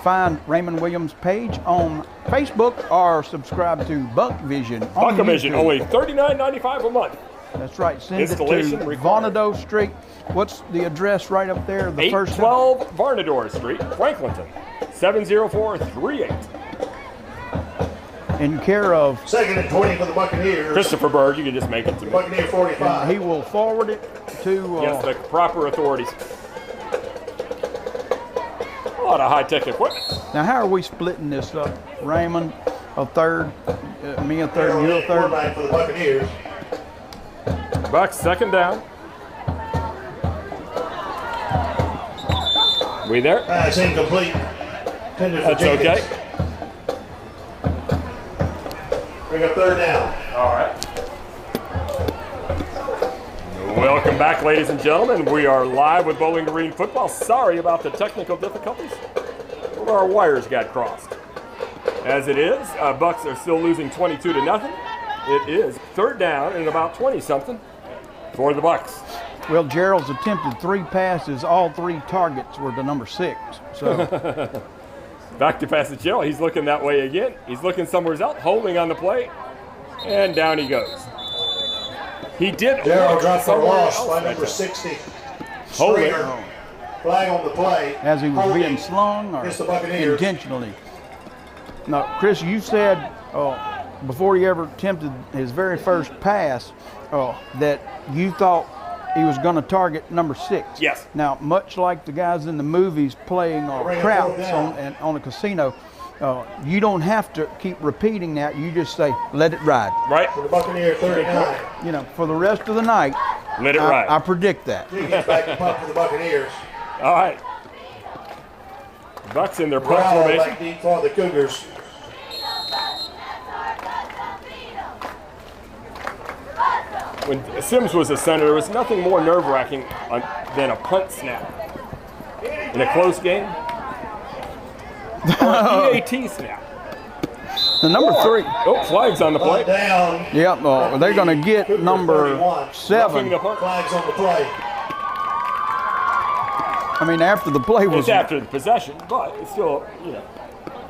Find Raymond Williams' page on Facebook or subscribe to Buck Vision on Buck Vision, YouTube. only $39.95 a month. That's right. Send it to Installation required. Vonado Street. What's the address right up there? The first 812 Varnador Street, Franklinton, 70438. in care of 2nd and 20 for the Buccaneers. Christopher Bird, you can just make it to me. Buccaneer 45. he will forward it to Yes, the proper authorities. A lot of high-tech equipment. now how are we splitting this up? Raymond a third, me a third, you a third. Quarterback for the Buccaneers. Bucks second down. We there? Pass incomplete. That's okay. Bring up 3rd down. All right. Welcome back, ladies and gentlemen. We are live with Bowling Green football. Sorry about the technical difficulties. Our wires got crossed. As it is, Bucks are still losing 22-0. It is 3rd down and about 20-something for the Bucks. Well, Gerald's attempted 3 passes. All 3 targets were to number 6. So Back to pass to Gerald. He's looking that way again. He's looking somewhere else, holding on the play, and down he goes. He did. Gerald dropped for loss by number 60. Holding. Flag on the play. as he was being slung or Against the Buccaneers. intentionally. Now, Chris, you said before he ever attempted his very first pass that you thought he was going to target number 6. Yes. Now, much like the guys in the movies playing crouch on a casino, you don't have to keep repeating that. You just say, let it ride. Right. For the Buccaneer 39. You know, for the rest of the night, Let it ride. I predict that. He gets back to punt for the Buccaneers. All right. Bucks in their punt Brown formation. back deep for the Cougars. When Sims was a center, there was nothing more nerve-wracking than a punt snap in a close game. Or an EAT snap. The number 3. Oh, flags on the play. Down. Yep, they're going to get Cougar number 31. 7. The punt. Flags on the play. I mean, after the play was It's after the possession, but it's still,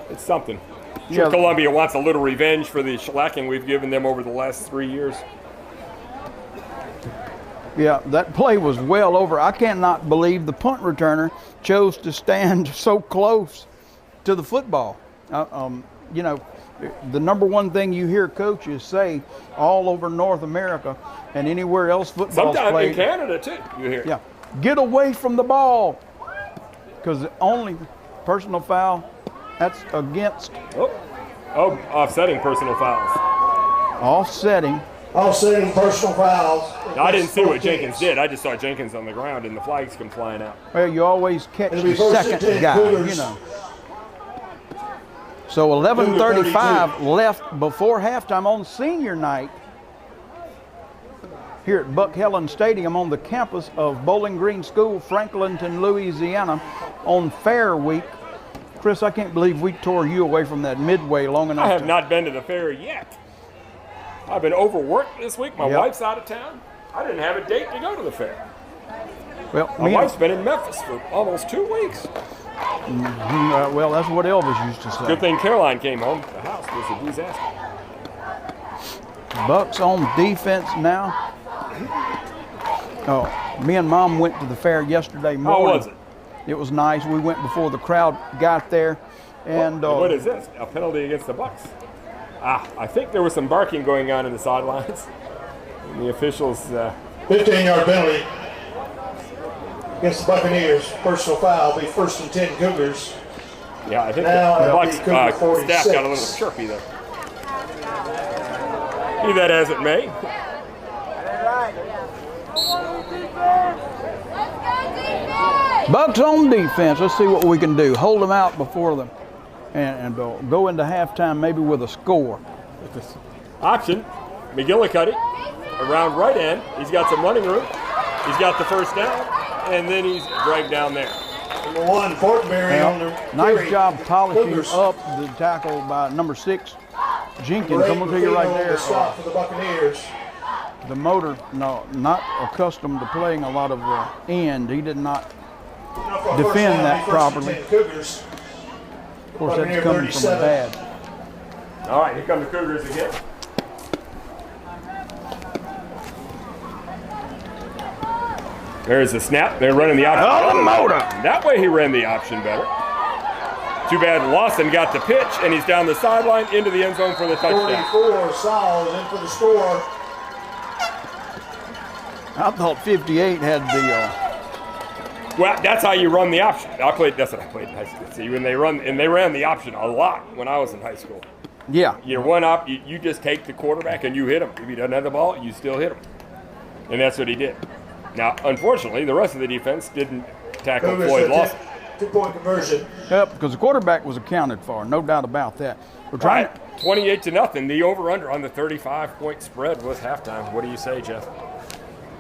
it's something. Sure, Yeah. Columbia wants a little revenge for the shellacking we've given them over the last 3 years. Yeah, that play was well over. I cannot believe the punt returner chose to stand so close to the football. You know, the number one thing you hear coaches say all over North America and anywhere else football's sometimes played. in Canada too, you hear. Yeah, get away from the ball, because the only personal foul, that's against Offsetting personal fouls. offsetting. Offsetting personal fouls. Now, I didn't see what Both Jenkins teams. did. I just saw Jenkins on the ground and the flags come flying out. Well, you always catch It'll be the first and second 10 guy, Cougars. you know. So 11:35 left before halftime on senior night here at Buck Helen Stadium on the campus of Bowling Green School, Franklinton, Louisiana, on Fair Week. Chris, I can't believe we tore you away from that midway long enough. I have not been to the fair yet. I've been overworked this week. My Yep. wife's out of town. I didn't have a date to go to the fair. Well, My wife's been in Memphis for almost 2 weeks. well, that's what Elvis used to say. Good thing Caroline came home. The house was a disaster. Bucks on defense now. Oh, me and Mom went to the fair yesterday morning. How was it? It was nice. We went before the crowd got there, and What is this? A penalty against the Bucks? I think there was some barking going on in the sidelines. And the officials. 15-yard penalty against the Buccaneers. Personal foul. Be first and 10 Cougars. Yeah, I think Now the it'll Bucks be Cougar 46. staff got a little chirpy there. Be that as it may. Bucks on defense. Let's see what we can do. Hold them out before them, and go into halftime maybe with a score. Option, McGillicuddy around right end. He's got some running room. He's got the first down, and then he's dragged down there. Number 1, Fortenberry on the Nice carry. job polishing Cougars. up the tackle by number 6, Jenkins. Number I'm going to tell you right Rufino on there, the stop for the Buccaneers. the motor, not accustomed to playing a lot of end. He did not. Now for a Defend first down, that be first and properly. 10 Cougars. Of course, that's Buccaneer coming from a 37. dad. All right, here come the Cougars again. There's the snap. They're running the option. Oh, the motor. That way he ran the option better. Too bad Lawson got the pitch, and he's down the sideline into the end zone for the touchdown. 44, Sauls in for the score. I thought 58 had the. Well, that's how you run the option. That's what I played in high school. See, when they ran the option a lot when I was in high school. Yeah. You just take the quarterback and you hit him. If he doesn't have the ball, you still hit him. And that's what he did. Now, unfortunately, the rest of the defense didn't tackle Cougars Floyd with Lawson. 2-point conversion. Yep, because the quarterback was accounted for, no doubt about that. We're trying. Right, 28-0. The over/under on the 35-point spread was halftime. What do you say, Jeff?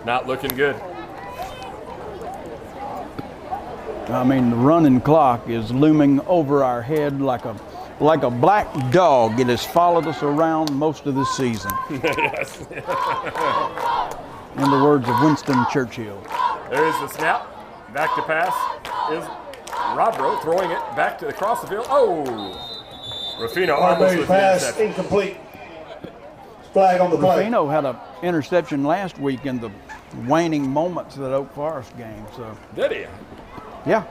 Not looking good. I mean, the running clock is looming over our head like a black dog. It has followed us around most of this season. Yes. In the words of Winston Churchill. There's the snap. Back to pass is Rodbro throwing it back to across the field. Oh! Rufino almost Marbury with the pass interception. incomplete. Flag on the play. Rufino had an interception last week in the waning moments of that Oak Forest game. So, Did he? yeah.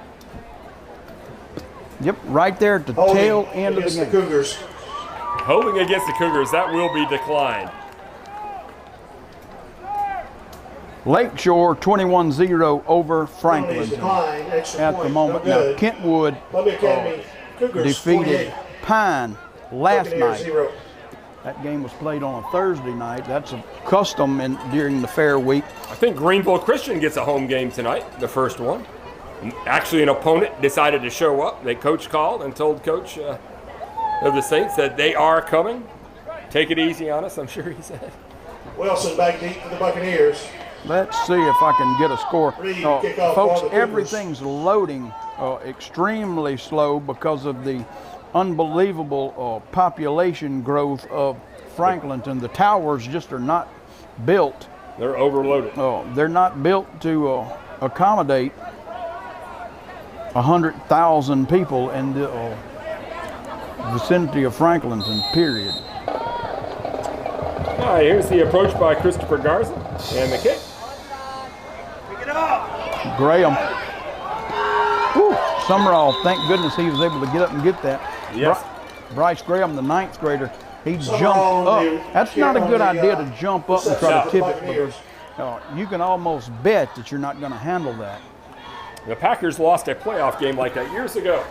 Yep, right there at the Holding tail end of the against game. the Cougars. Holding against the Cougars, that will be declined. Lakeshore 21-0 over Penalties Franklin decline, extra at point, the moment. no Now, good. Kentwood Columbia Academy Cougars defeated 28. Pine last Buccaneers night. 0. That game was played on a Thursday night. That's a custom during the fair week. I think Greenville Christian gets a home game tonight, the first one. Actually, an opponent decided to show up. The coach called and told Coach of the Saints that they are coming. Take it easy on us, I'm sure he said. Wilson back deep for the Buccaneers. Let's see if I can get a score. Reed, kickoff Folks, for the Cougars. everything's loading extremely slow because of the unbelievable population growth of Franklinton. The towers just are not built. They're overloaded. They're not built to accommodate 100,000 people in the vicinity of Franklinton, period. All right, here's the approach by Christopher Garza and the kick. Graham. Whew, Summerall, thank goodness he was able to get up and get that. Yes. Bryce Graham, the 9th grader, he jumped Summerall, up. That's not a good idea to jump up and try to tip it, Buccaneers. because you can almost bet that you're not going to handle that. The Packers lost a playoff game like that years ago.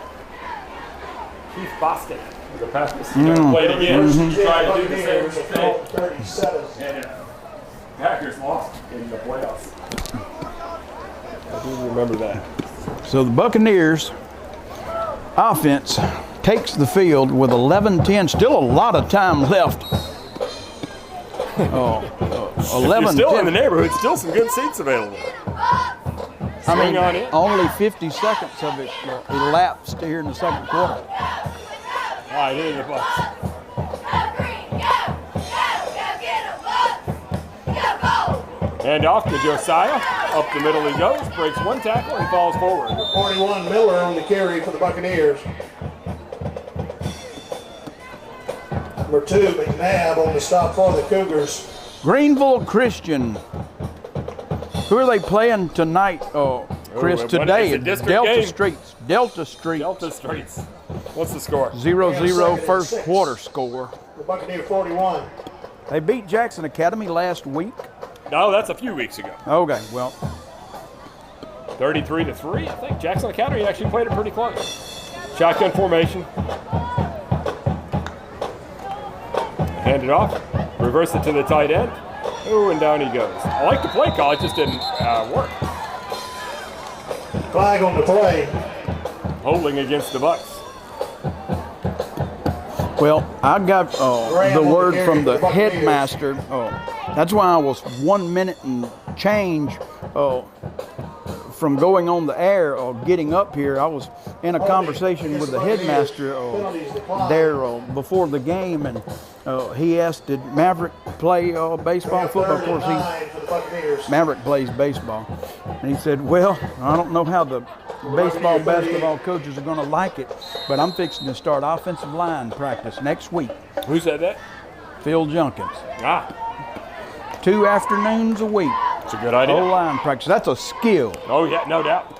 Keith Boston, the Packers played again. Tried to do the same thing. 37. And Packers lost in the playoffs. I do remember that. So the Buccaneers offense takes the field with 11-10. Still a lot of time left. 11-10. You're still in the neighborhood. Still some good seats available. I mean, on in. only 50 seconds of it elapsed here in the second quarter. All right, here are the Bucks. And off to Josiah. Up the middle he goes. Breaks one tackle and falls forward. 41 Miller on the carry for the Buccaneers. Number 2, McNabb on the stop for the Cougars. Greenville Christian. Who are they playing tonight? Oh, Chris, what today is it, at district Delta game? Streets. Delta Streets. Delta Streets. What's the score? 0-0 first quarter score. The Buccaneer 41. They beat Jackson Academy last week. No, that's a few weeks ago. Okay, well, 33-3, I think. Jackson Academy actually played it pretty close. Shotgun formation. Hand it off. Reverse it to the tight end. Ooh, and down he goes. I like the play call. It just didn't work. Flag on the play. Holding against the Bucks. well, I got the word from the headmaster. That's why I was 1 minute and change from going on the air or getting up here. I was in a conversation with the headmaster there before the game, and he asked, did Maverick play baseball, football? Of course, Maverick plays baseball. And he said, well, I don't know how the baseball, basketball coaches are going to like it, but I'm fixing to start offensive line practice next week. Who said that? Phil Junkins. 2 afternoons a week. It's a good idea. O-line practice. That's a skill. Oh, yeah, no doubt.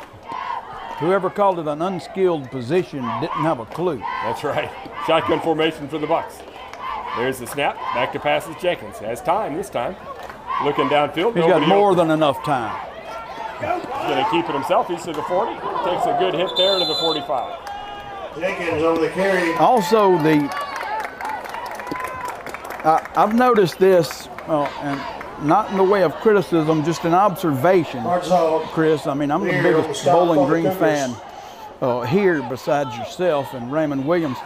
Whoever called it an unskilled position didn't have a clue. That's right. Shotgun formation for the Bucks. There's the snap. Back to passes Jenkins. Has time this time. Looking downfield. He's got more than enough time. He's going to keep it himself. He's to the 40. Takes a good hit there to the 45. Jenkins over the carry. Also, I've noticed this, and not in the way of criticism, just an observation, Chris. I mean, I'm the biggest Bowling Green fan here besides yourself and Raymond Williams.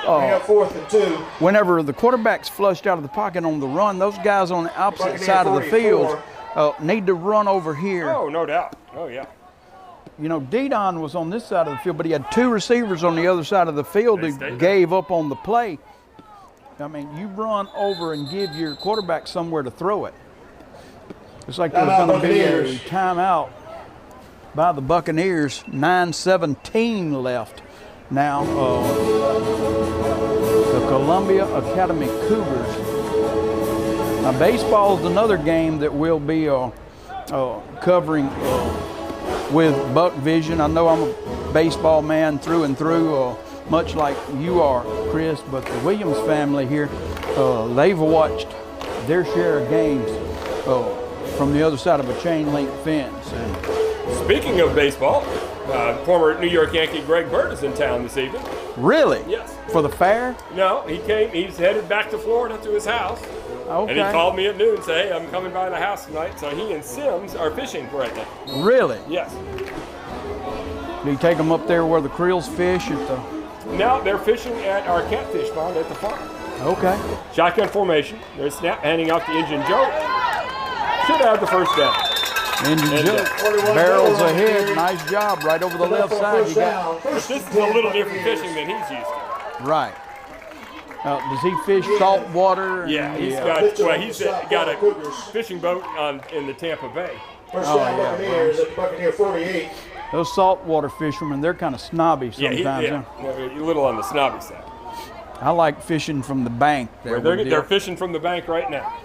4th and 2. Whenever the quarterback's flushed out of the pocket on the run, those guys on the opposite side of the field need to run over here. Oh, no doubt. Oh, yeah. You know, Didon was on this side of the field, but he had 2 receivers on the other side of the field who gave up on the play. I mean, you run over and give your quarterback somewhere to throw it. It's like there's going to be a timeout by the Buccaneers. 9:17 left. Now, the Columbia Academy Cougars. Now, baseball is another game that we'll be covering with Buck Vision. I know I'm a baseball man through and through, much like you are, Chris, but the Williams family here, they've watched their share of games from the other side of a chain link fence. And speaking of baseball, former New York Yankee Greg Bird is in town this evening. Really? Yes. For the fair? No, he came. He's headed back to Florida to his house. Okay. And he called me at noon and said, hey, I'm coming by the house tonight. So he and Sims are fishing right now. Really? Yes. Do you take them up there where the creels fish at the... No, they're fishing at our catfish pond at the farm. Okay. Shotgun formation. There's snap, handing off to Engine Joe. Should have the first down. Engine Joe. Barrels ahead. Nice job. Right over the left side. You got. But this is a little different fishing than he's used to. Right. Does he fish salt water? Yeah, he's got a fishing boat in the Tampa Bay. First down Buccaneers at Buccaneer 48. Those saltwater fishermen, they're kind of snobby sometimes. Yeah, a little on the snobby side. I like fishing from the bank. They're fishing from the bank right now.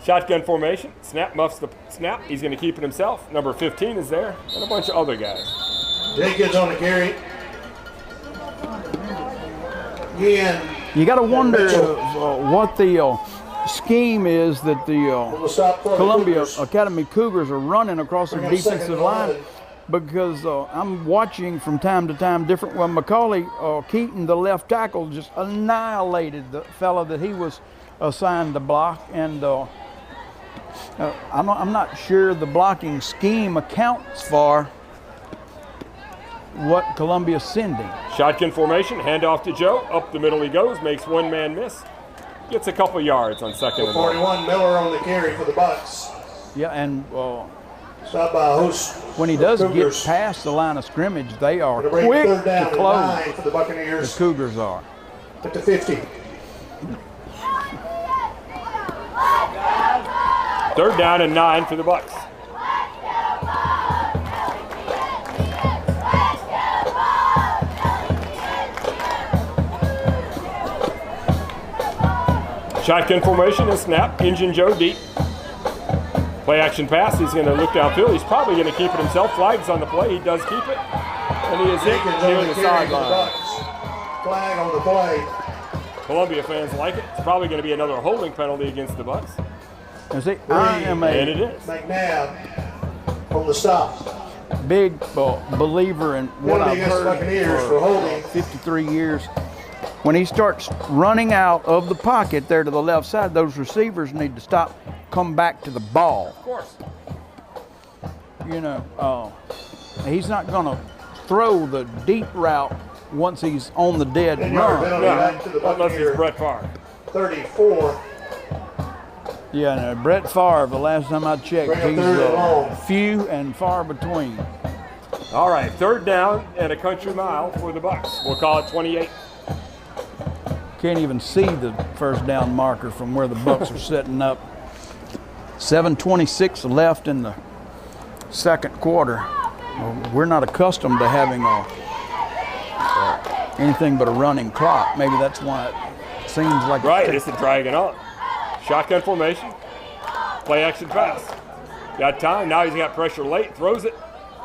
Shotgun formation. Snap muffs the snap. He's going to keep it himself. Number 15 is there, and a bunch of other guys. Jenkins on the carry. Again. You got to wonder what the scheme is that the Columbia Academy Cougars are running across their defensive line, because I'm watching from time to time different. Well, Macaulay Keaton, the left tackle, just annihilated the fella that he was assigned to block, and I'm not sure the blocking scheme accounts for what Columbia's sending. Shotgun formation, handoff to Joe. Up the middle he goes, makes one man miss. Gets a couple yards on second and 41, Miller on the carry for the Bucks. Yeah, and Stop by host. when he does Cougars. get past the line of scrimmage, they are Gonna bring quick third down to and close. 9 for the Buccaneers. The Cougars are. At the 50. Third down and 9 for the Bucks. Shotgun formation and snap. Engine Joe deep. Play action pass. He's going to look downfield. He's probably going to keep it himself. Flags on the play. He does keep it. And he is hit Jenkins near on the the carry for the sideline. Bucks. Flag on the play. Columbia fans like it. It's probably going to be another holding penalty against the Bucks. And see, I am And a it is. McNabb on the stop. big believer in what Penalty I've against the heard Buccaneers for for holding. 53 years. When he starts running out of the pocket there to the left side, those receivers need to stop, come back to the ball. Of course. You know, he's not going to throw the deep route once he's on the dead 10-yard run. penalty back to the Unless it's Buccaneer. Brett Favre. 34. Yeah, no, Brett Favre, the last time I checked, Bring up he's third and long. few and far between. All right, third down and a country mile for the Bucks. We'll call it 28. Can't even see the first down marker from where the Bucks are setting up. 7:26 left in the second quarter. Well, we're not accustomed to having anything but a running clock. Maybe that's why it seems like Right, it's dragging on. Shotgun formation. Play action pass. Got time. Now he's got pressure late. Throws it.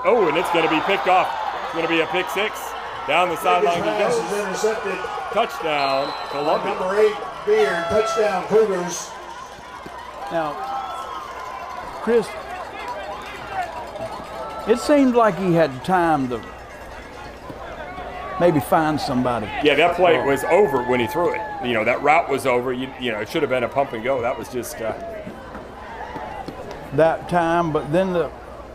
Oh, and it's going to be picked off. It's going to be a pick six. Down the sideline he Pass goes. is intercepted. Touchdown, Columbia. Number 8, Beard. Touchdown, Cougars. Now, Chris, it seemed like he had time to maybe find somebody. Yeah, that play was over when he threw it. You know, that route was over. You know, it should have been a pump and go. That was just. That time, but then the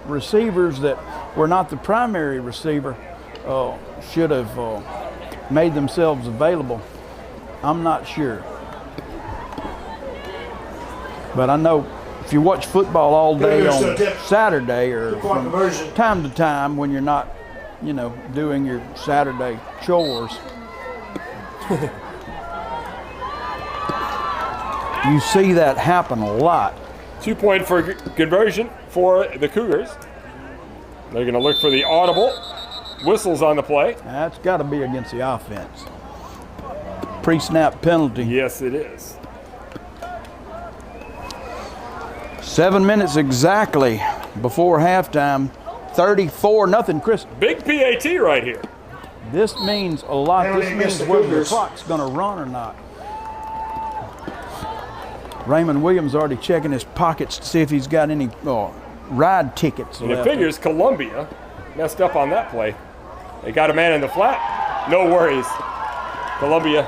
receivers that were not the primary receiver should have made themselves available. I'm not sure. But I know if you watch football all day on Saturday or from time to time when you're not, you know, doing your Saturday chores, you see that happen a lot. 2-point for conversion for the Cougars. They're going to look for the audible. Whistles on the play. That's got to be against the offense. Pre-snap penalty. Yes, it is. 7 minutes exactly before halftime. 34-0, Chris. Big PAT right here. This means a lot. Penalty This against means the whether the Cougars. clock's going to run or not. Raymond Williams already checking his pockets to see if he's got any ride tickets And it left. figures Columbia messed up on that play. They got a man in the flat. No worries. Columbia,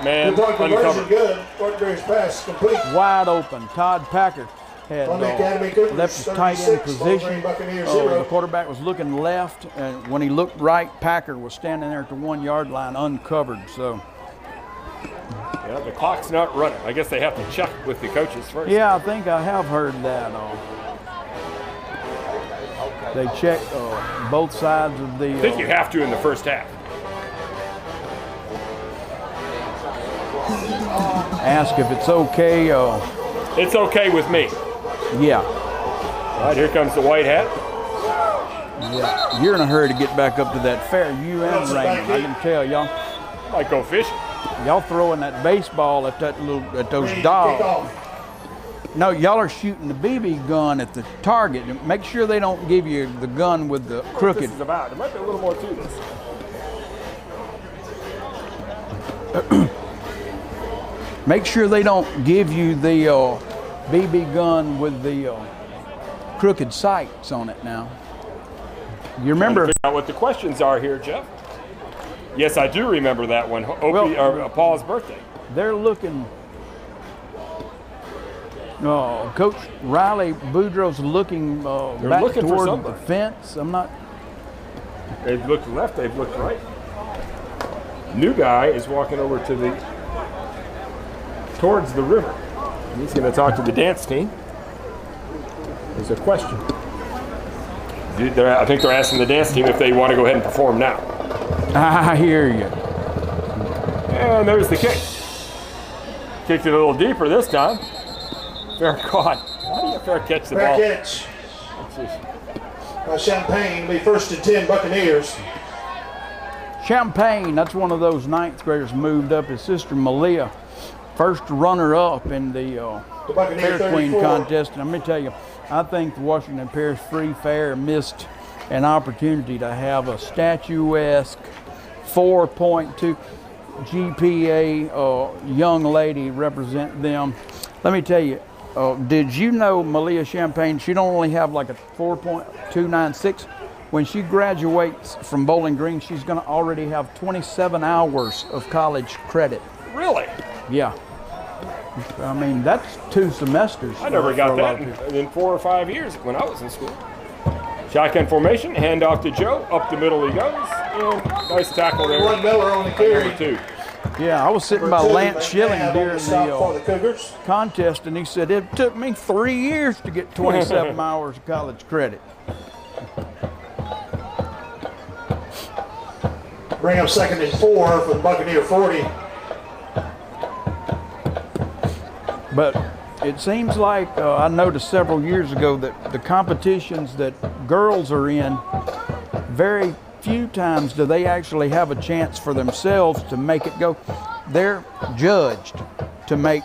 man, Two-point conversion uncovered. good. Thornberry's pass complete. Wide open. Todd Packer had Columbia Academy Cougars, left his tight end 36, position. Wolverine Buccaneers, The 0. quarterback was looking left, and when he looked right, Packer was standing there at the 1 yard line uncovered. So, Yeah, the clock's not running. I guess they have to check with the coaches first. yeah, I think I have heard that. They check both sides of the. I think you have to in the first half. Ask if it's okay. It's okay with me. Yeah. All right, here comes the white hat. Yeah. You're in a hurry to get back up to that fair. You and Raymond. I can tell y'all. Might go fishing. Y'all throwing that baseball at that those dogs. No, y'all are shooting the BB gun at the target. Make sure they don't give you the gun with the crooked. This is about. There might be a little more to this. Make sure they don't give you the BB gun with the crooked sights on it now. You remember? Figure out what the questions are here, Jeff. Yes, I do remember that one. Paul's birthday. They're looking. Coach Riley Boudreaux's looking back looking for toward the somebody. fence. I'm not. They've looked left, they've looked right. New guy is walking over towards the river. He's going to talk to the dance team. There's a question. I think they're asking the dance team if they want to go ahead and perform now. I hear you. And there's the kick. Kicked it a little deeper this time. Fair caught. How do you fair catch the ball? Fair catch. Champaign will be first and 10 Buccaneers. Champaign, that's one of those ninth graders moved up. His sister Malia, first runner-up in the Buccaneer Fair Queen 34. contest. And let me tell you, I think the Washington Parish Free Fair missed an opportunity to have a statuesque 4.2 GPA young lady represent them. Let me tell you, did you know Malia Champagne, she'd only have like a 4.296. When she graduates from Bowling Green, she's going to already have 27 hours of college credit. Really? Yeah. I mean, that's 2 semesters. I never got for a lot that of in 4 or 5 years when I was in school. Shotgun formation, hand off to Joe. Up the middle he goes. And nice tackle there. One Miller on the carry. Number 2. Yeah, I was sitting by Number 2, Lance Schilling McNabb on during stop for the the Cougars. contest, and he said, it took me 3 years to get 27 hours of college credit. Bring up second and 4 for the Buccaneer 40. But it seems like I noticed several years ago that the competitions that girls are in, very few times do they actually have a chance for themselves to make it go. They're judged to make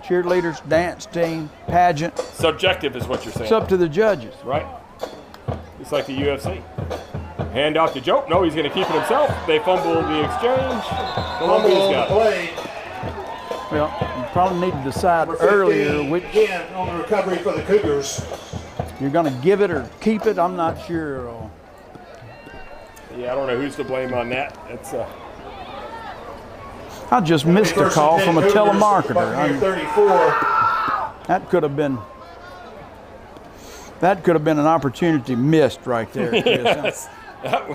cheerleaders, dance team, pageant. Subjective is what you're saying. It's up to the judges. Right. It's like the UFC. Hand off to Joe. No, he's going to keep it himself. They fumble the exchange. Fumble Columbia's on the got it. play. Well, you probably need to decide Number earlier 15, which again on the recovery for the Cougars. you're going to give it or keep it. I'm not sure. Yeah, I don't know who's to blame on that. It's I just missed a First call and 10 from a Cougars, telemarketer. Buccaneer 34. That could have been an opportunity missed right there, Chris. yes, that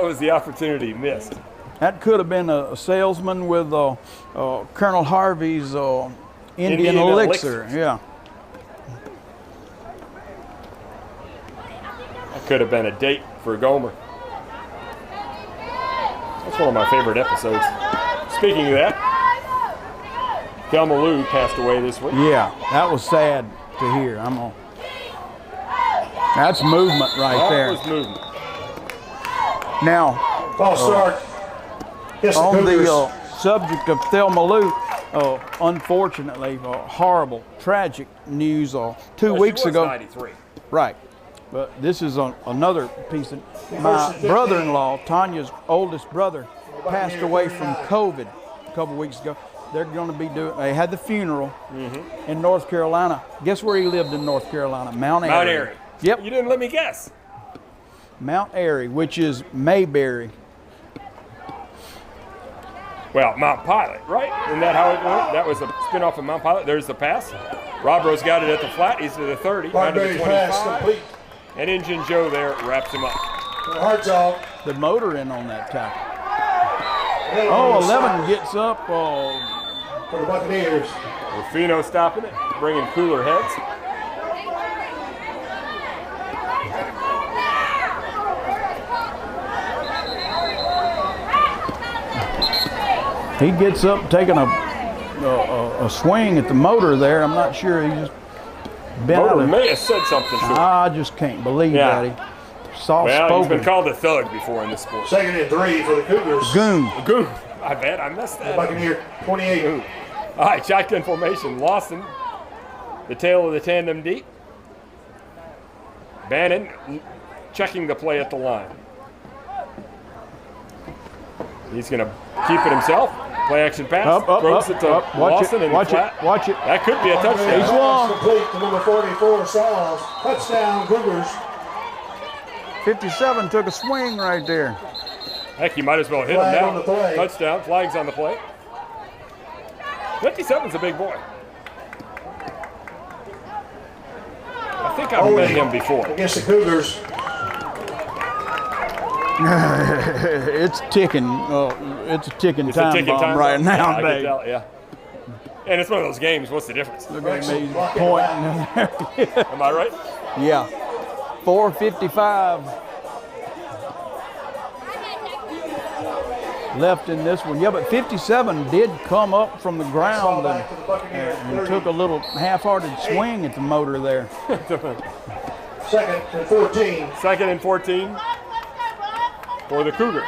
was the opportunity missed. That could have been a salesman with Colonel Harvey's Indian elixir. Yeah. That could have been a date for Gomer. That's one of my favorite episodes. Speaking of that, Thelma Lou passed away this week. Yeah, that was sad to hear. That's movement right there. That was movement. Now, Ball start. Yes, the on Cougars. the subject of Thelma Lou, unfortunately, horrible, tragic news 2 weeks She was ago. 93. Right. But this is another piece of my brother-in-law, Tanya's oldest brother, passed away from COVID a couple weeks ago. They're going to be they had the funeral in North Carolina. Guess where he lived in North Carolina? Mount Airy. Mount Airy. Yep. You didn't let me guess. Mount Airy, which is Mayberry. Well, Mount Pilot, right? Isn't that how it went? That was a spin-off of Mount Pilot. There's the pass. Rob Rose got it at the flat. He's to the 30, down to the Barberry pass 25. complete. And Injun Joe there wraps him up. Hartzog. The motor in on that tackle. 11 11 gets up. for the Buccaneers. Rufino stopping it, bringing cooler heads. He gets up taking a swing at the motor there. I'm not sure. He just bent out Motor of may have said something to him. I just can't believe Yeah. that. He soft-spoken. Well, he's been called a thug before in this sport. Second and 3 for the Cougars. Goon. Goon. I bet I missed that. Buccaneer 28. Goon. All right, shotgun formation. Lawson The tail of the tandem deep. Bannon checking the play at the line. He's going to keep it himself. Play action pass. Throws it to Lawson in the flat. Watch it. That could be a touchdown. He's long. Complete to number 44, Sauls. Touchdown, Cougars. 57 took a swing right there. Heck, you might as well hit Flag him on the now. play. Touchdown. Flags on the play. 57's a big boy. I think I've met him before. Against the Cougars. It's ticking. It's a ticking time bomb right now, yeah, I can babe. tell, yeah. And it's one of those games. What's the difference? Look at me pointing. Am I right? Yeah. 4:55 left in this one. Yeah, but 57 did come up from the ground and took a little half-hearted swing at the motor there. Second and 14. Second and 14 for the Cougars.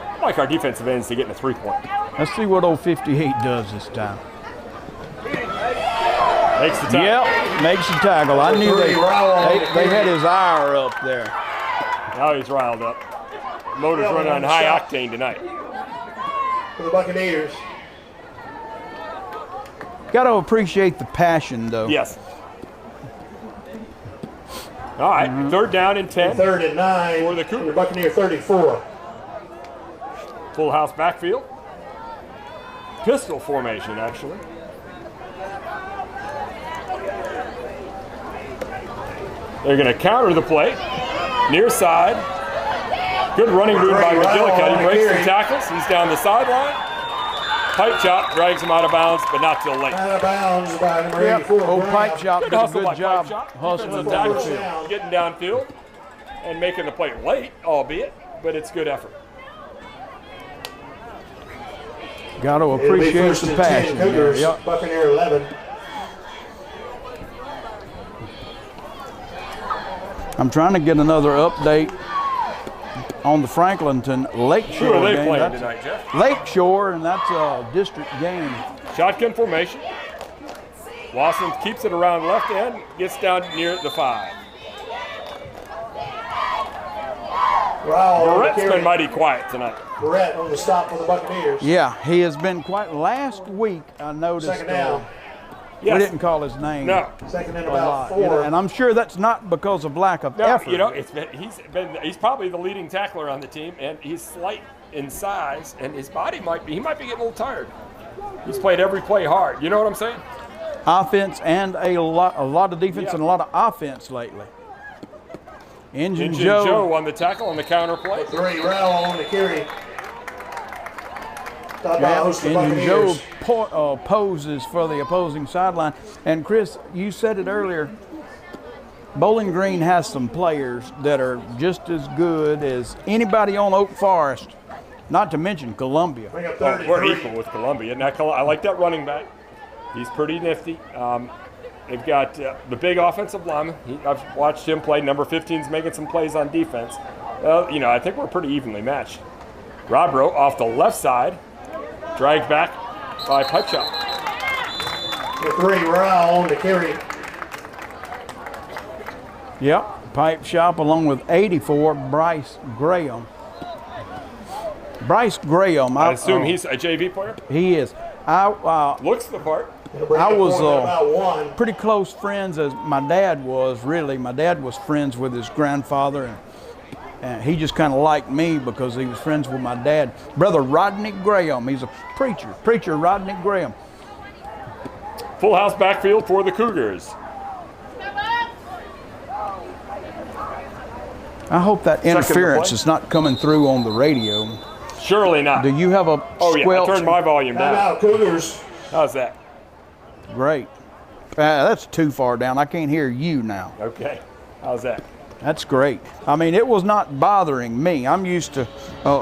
I like our defensive ends to get in a three-point. Let's see what old 58 does this time. Makes the tackle. Yep, makes the tackle. I knew they had his ire up there. Now he's riled up. Motor's running on high octane tonight. For the Buccaneers. Got to appreciate the passion, though. Yes. All right, third down and 10. Third and 9 for the Cougars. Buccaneer 34. Full house backfield. Pistol formation, actually. They're going to counter the play. Near side. Good running move by McGillicuddy. He breaks some tackles. He's down the sideline. Pipe chop drags him out of bounds, but not till late. Out of bounds by number 84. Old Pipe Chop did a hustle by good job Pipe Chop. hustling Defensive down the tackle, field. getting downfield and making the play late, albeit, but it's good effort. Got to appreciate the passion there. Cougars, Yep. Buccaneer 11. I'm trying to get another update on the Franklinton Lakeshore Who are they game. playing That's tonight, Jeff? Lakeshore, and that's a district game. Shotgun formation. Lawson keeps it around left end, gets down near the 5. Barrett's been mighty quiet tonight. Barrett on the stop for the Buccaneers. Yeah, he has been quite. Last week I noticed Second down. we didn't call his name. No. Second and a about lot, 4. you know, and I'm sure that's not because of lack of effort. You know, he's probably the leading tackler on the team, and he's slight in size, and his body might be getting a little tired. He's played every play hard. You know what I'm saying? Offense and a lot of defense and a lot of offense lately. Engine Joe on the tackle on the counter play. 3 Rowell on the carry. Engine Joe poses for the opposing sideline. And Chris, you said it earlier, Bowling Green has some players that are just as good as anybody on Oak Forest, not to mention Columbia. We're equal with Columbia. And I like that running back. He's pretty nifty. They've got the big offensive lineman. I've watched him play. Number 15's making some plays on defense. You know, I think we're pretty evenly matched. Robro off the left side, dragged back by Pipe Chop. 3 Rowell on the carry. Yep, Pipe Shop along with 84, Bryce Graham. Bryce Graham. I assume he's a JV player? He is. Looks the part. I was pretty close friends as my dad was, really. My dad was friends with his grandfather, and he just kind of liked me because he was friends with my dad. Brother Rodney Graham, he's a preacher Rodney Graham. Full house backfield for the Cougars. I hope that interference is not coming through on the radio. Surely not. Do you have a Oh, squelch? yeah, I turned my volume down. Timeout, Cougars. How's that? Great. That's too far down. I can't hear you now. Okay. How's that? That's great. I mean, it was not bothering me. I'm used to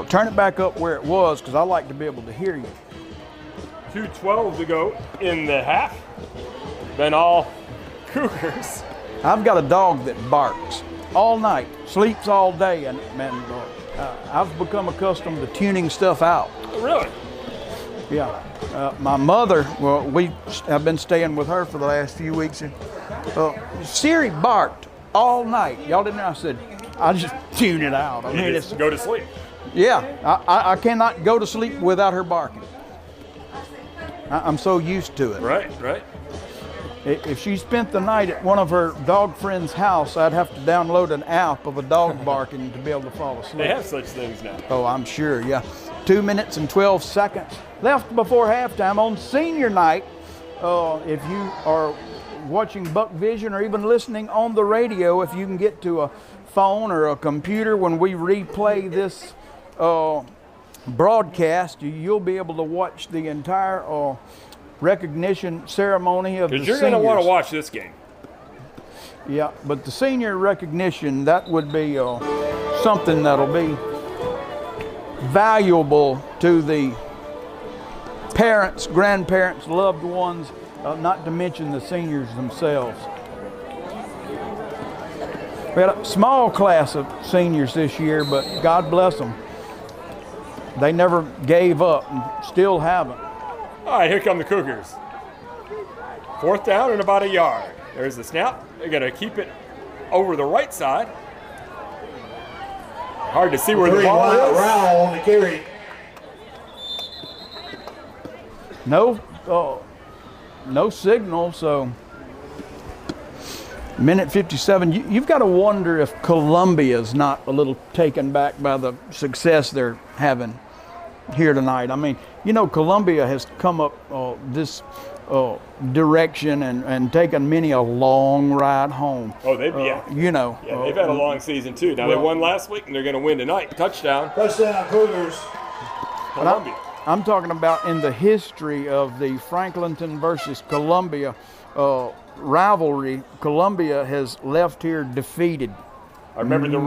turn it back up where it was because I like to be able to hear you. 2:12 to go in the half. Then all Cougars. I've got a dog that barks all night, sleeps all day, and I've become accustomed to tuning stuff out. Really? Yeah. My mother, well, we have been staying with her for the last few weeks. And, Siri barked all night. Y'all didn't know? I said, I just tune it out. I mean, just go to sleep. Yeah, I cannot go to sleep without her barking. I'm so used to it. Right, right. If she spent the night at one of her dog friend's house, I'd have to download an app of a dog barking to be able to fall asleep. They have such things now. Oh, I'm sure, yeah. 2 minutes and 12 seconds left before halftime on senior night. If you are watching Buck Vision or even listening on the radio, if you can get to a phone or a computer when we replay this broadcast, you'll be able to watch the entire recognition ceremony of the seniors. Because you're going to want to watch this game. Yeah, but the senior recognition, that would be something that'll be valuable to the parents, grandparents, loved ones, not to mention the seniors themselves. We had a small class of seniors this year, but God bless them. They never gave up and still haven't. All right, here come the Cougars. 4th down and about a yard. There's the snap. They're going to keep it over the right side. Hard to see where the ball is. Rowell on the carry. No signal, so minute 57. You've got to wonder if Columbia's not a little taken back by the success they're having here tonight. I mean, you know, Columbia has come up this direction and taken many a long ride home. Oh, they've you know, they've had a long season too. Now they won last week and they're going to win tonight. Touchdown Cougars. Columbia. I'm talking about in the history of the Franklinton versus Columbia rivalry. Columbia has left here defeated. I remember the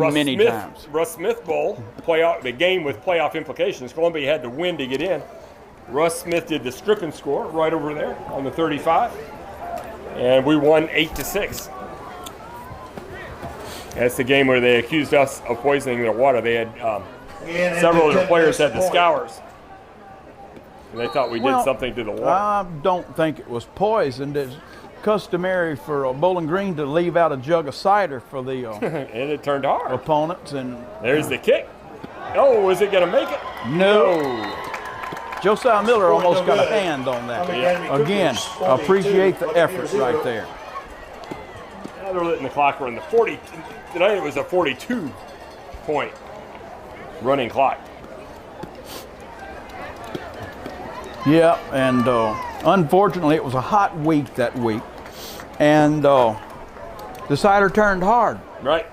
times. Russ Smith Bowl playoff, the game with playoff implications. Columbia had to win to get in. Russ Smith did the strip and score right over there on the 35, and we won 8-6. That's the game where they accused us of poisoning their water. They had several of their players had the scours, and they thought we did something to the water. I don't think it was poisoned. It's customary for Bowling Green to leave out a jug of cider for the and it turned hard. Opponents. And there's the kick. Oh, is it going to make it? No. Josiah Miller almost got a hand on that. Again, appreciate the effort right there. Now they're letting the clock run. The 40 tonight it was a 42-point running clock. Yeah, and unfortunately it was a hot week that week, and the cider turned hard. Right.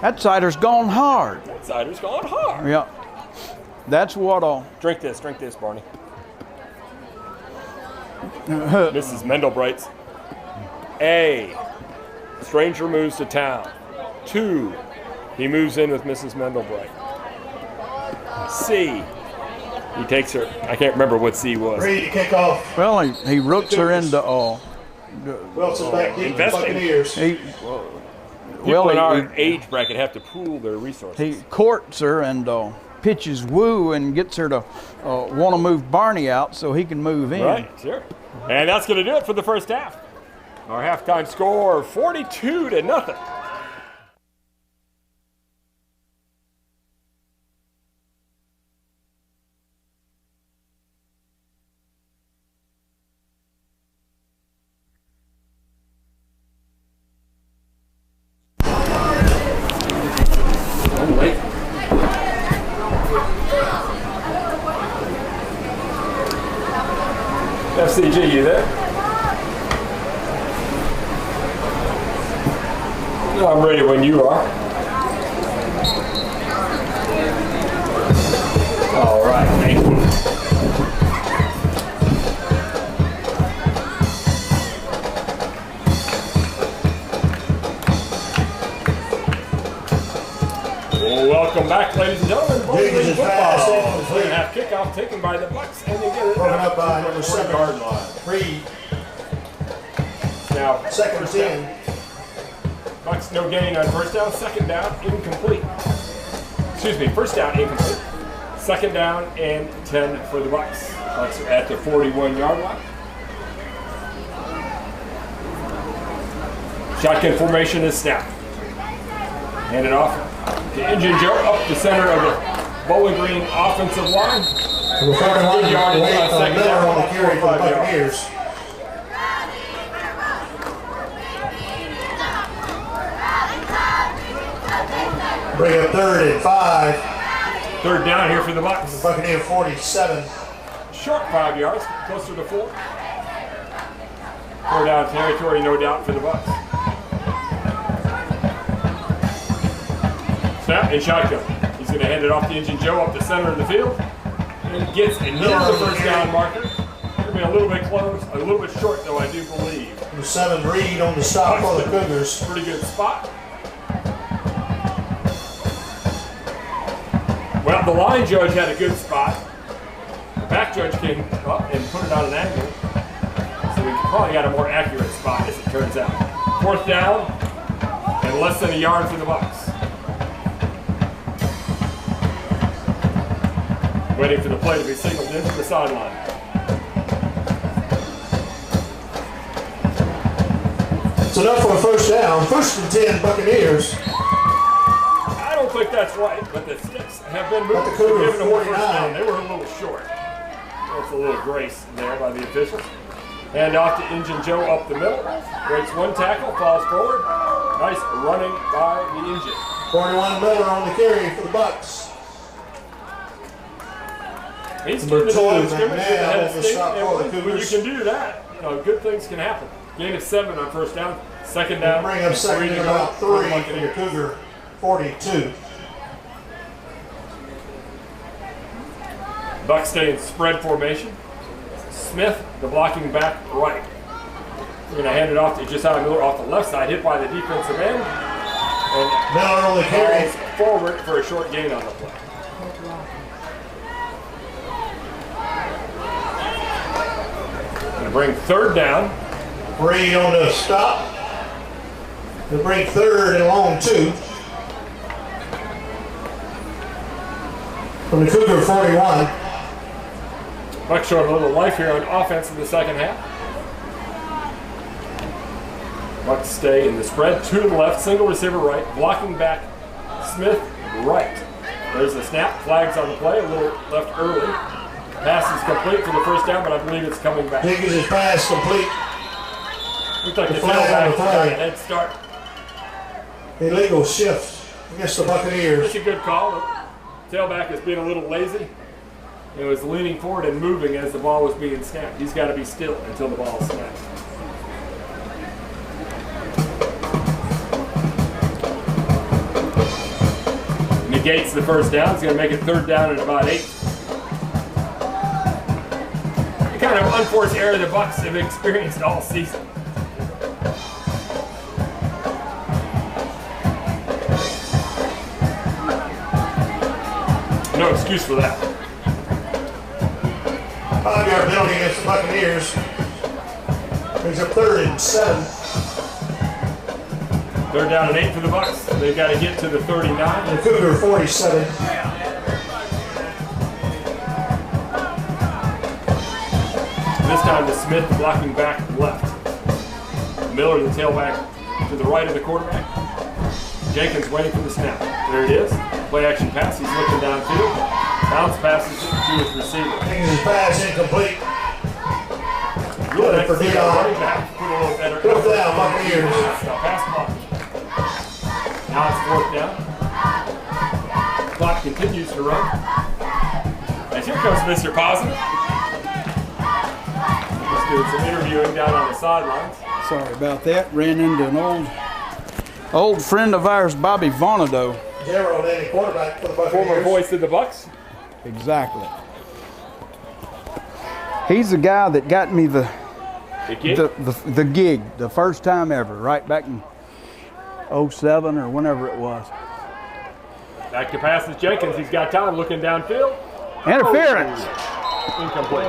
That cider's gone hard. That cider's gone hard. Yeah. That's what Drink this, Barney. Mrs. Mendelbright's. A, stranger moves to town. 2, he moves in with Mrs. Mendelbright. C, he takes her. I can't remember what C was. Ready to kick off. Well, he rooks her into Wilson back deep. Investing. People in our age bracket have to pool their resources. He courts her and pitches woo and gets her to want to move Barney out so he can move in. Right, sure. And that's going to do it for the first half. Our halftime score, 42-0. FCG, you there? I'm ready when you are. All right, thank you. Well, welcome back, ladies and gentlemen. Bowling Green football. 3.5 kickoff taken by the Bucks, and they get it up by number 7 yard line. Reed. Now, 2nd and 10. Bucks no gain on first down. 2nd down, incomplete. Excuse me, first down, incomplete. Second down and 10 for the Bucks. Bucks are at the 41-yard line. Shotgun formation is snapped. Hand it off to Injun Joe up the center of the Bowling Green offensive line. Number 41, Good yardage on second down. on the carry for the Buccaneers. Bring up 3rd and 5. Third down here for the Bucks. The Buccaneer 47. Short 5 yards, closer to 4. 4 down territory, no doubt, for the Bucks. Snap and shotgun. He's going to hand it off to Injun Joe up the center of the field. And gets near the first down marker. Going to be a little bit close, a little bit short, though, I do believe. Number 7, Reed on the stop for the Cougars. Pretty good spot. Well, the line judge had a good spot. The back judge came up and put it on an angle. So we probably got a more accurate spot, as it turns out. 4th down and less than a yard for the Bucks. Waiting for the play to be signaled in from the sideline. It's enough for a first down. 1st and 10 Buccaneers. I don't think that's right, but the sticks have been moved. But the Cougars Giving them a first 49. down. They were a little short. That's a little grace there by the officials. Hand off to Injun Joe up the middle. Breaks 1 tackle, falls forward. Nice running by the Injun. 41 Miller on the carry for the Bucks. He's Number getting the line of 2, scrimmage with the head of McNair on the steam. stop And for the when you Cougars. can do that, you know, good things can happen. Gain of 7 on first down. Second down. Bring up second and about 3 for the Cougar 42. Bucks stay in spread formation. Smith, the blocking back right. We're going to hand it off to Josiah Miller off the left side, hit by the defensive end. And Miller on the carry. falls forward for a short gain on the play. Going to bring 3rd down. Reed on the stop. They'll bring 3rd and long 2. From the Cougar 41. Bucks showing a little life here on offense in the second half. Bucks stay in the spread. 2 to the left, single receiver right, blocking back Smith right. There's the snap, flags on the play, a little left early. Pass is complete for the first down, but I believe it's coming back. Higgins' pass complete. Looks like the flag on the tailback got a play. head start. Illegal shift against the Buccaneers. That's a good call. The tailback is being a little lazy. It was leaning forward and moving as the ball was being snapped. He's got to be still until the ball is snapped. Negates the first down. He's going to make it 3rd down and about 8. The kind of unforced error the Bucks have experienced all season. No excuse for that. 5-yard penalty against the Buccaneers. Brings up 3rd and 7. 3rd down and 8 for the Bucks. They've got to get to the 39. The Cougar 47. This time to Smith, blocking back left. Miller, the tailback, to the right of the quarterback. Jenkins waiting for the snap. There it is. Play action pass. He's looking downfield. Bounce passes it to his receiver. Higgins' pass incomplete. Really nice for to see Dion. our running back put a little better Fourth effort. down, Buccaneers. Now pass block. Now it's 4th down. Clock continues to run. And here comes Mr. Positive. He's doing some interviewing down on the sidelines. Sorry about that. Ran into an old friend of ours, Bobby Vonado. Gerald, any quarterback for the Buccaneers. Former voice of the Bucks. Exactly. He's the guy that got me the gig the first time ever, right back in 07 or whenever it was. Back to passes Jenkins. He's got time looking downfield. Interference. Incomplete.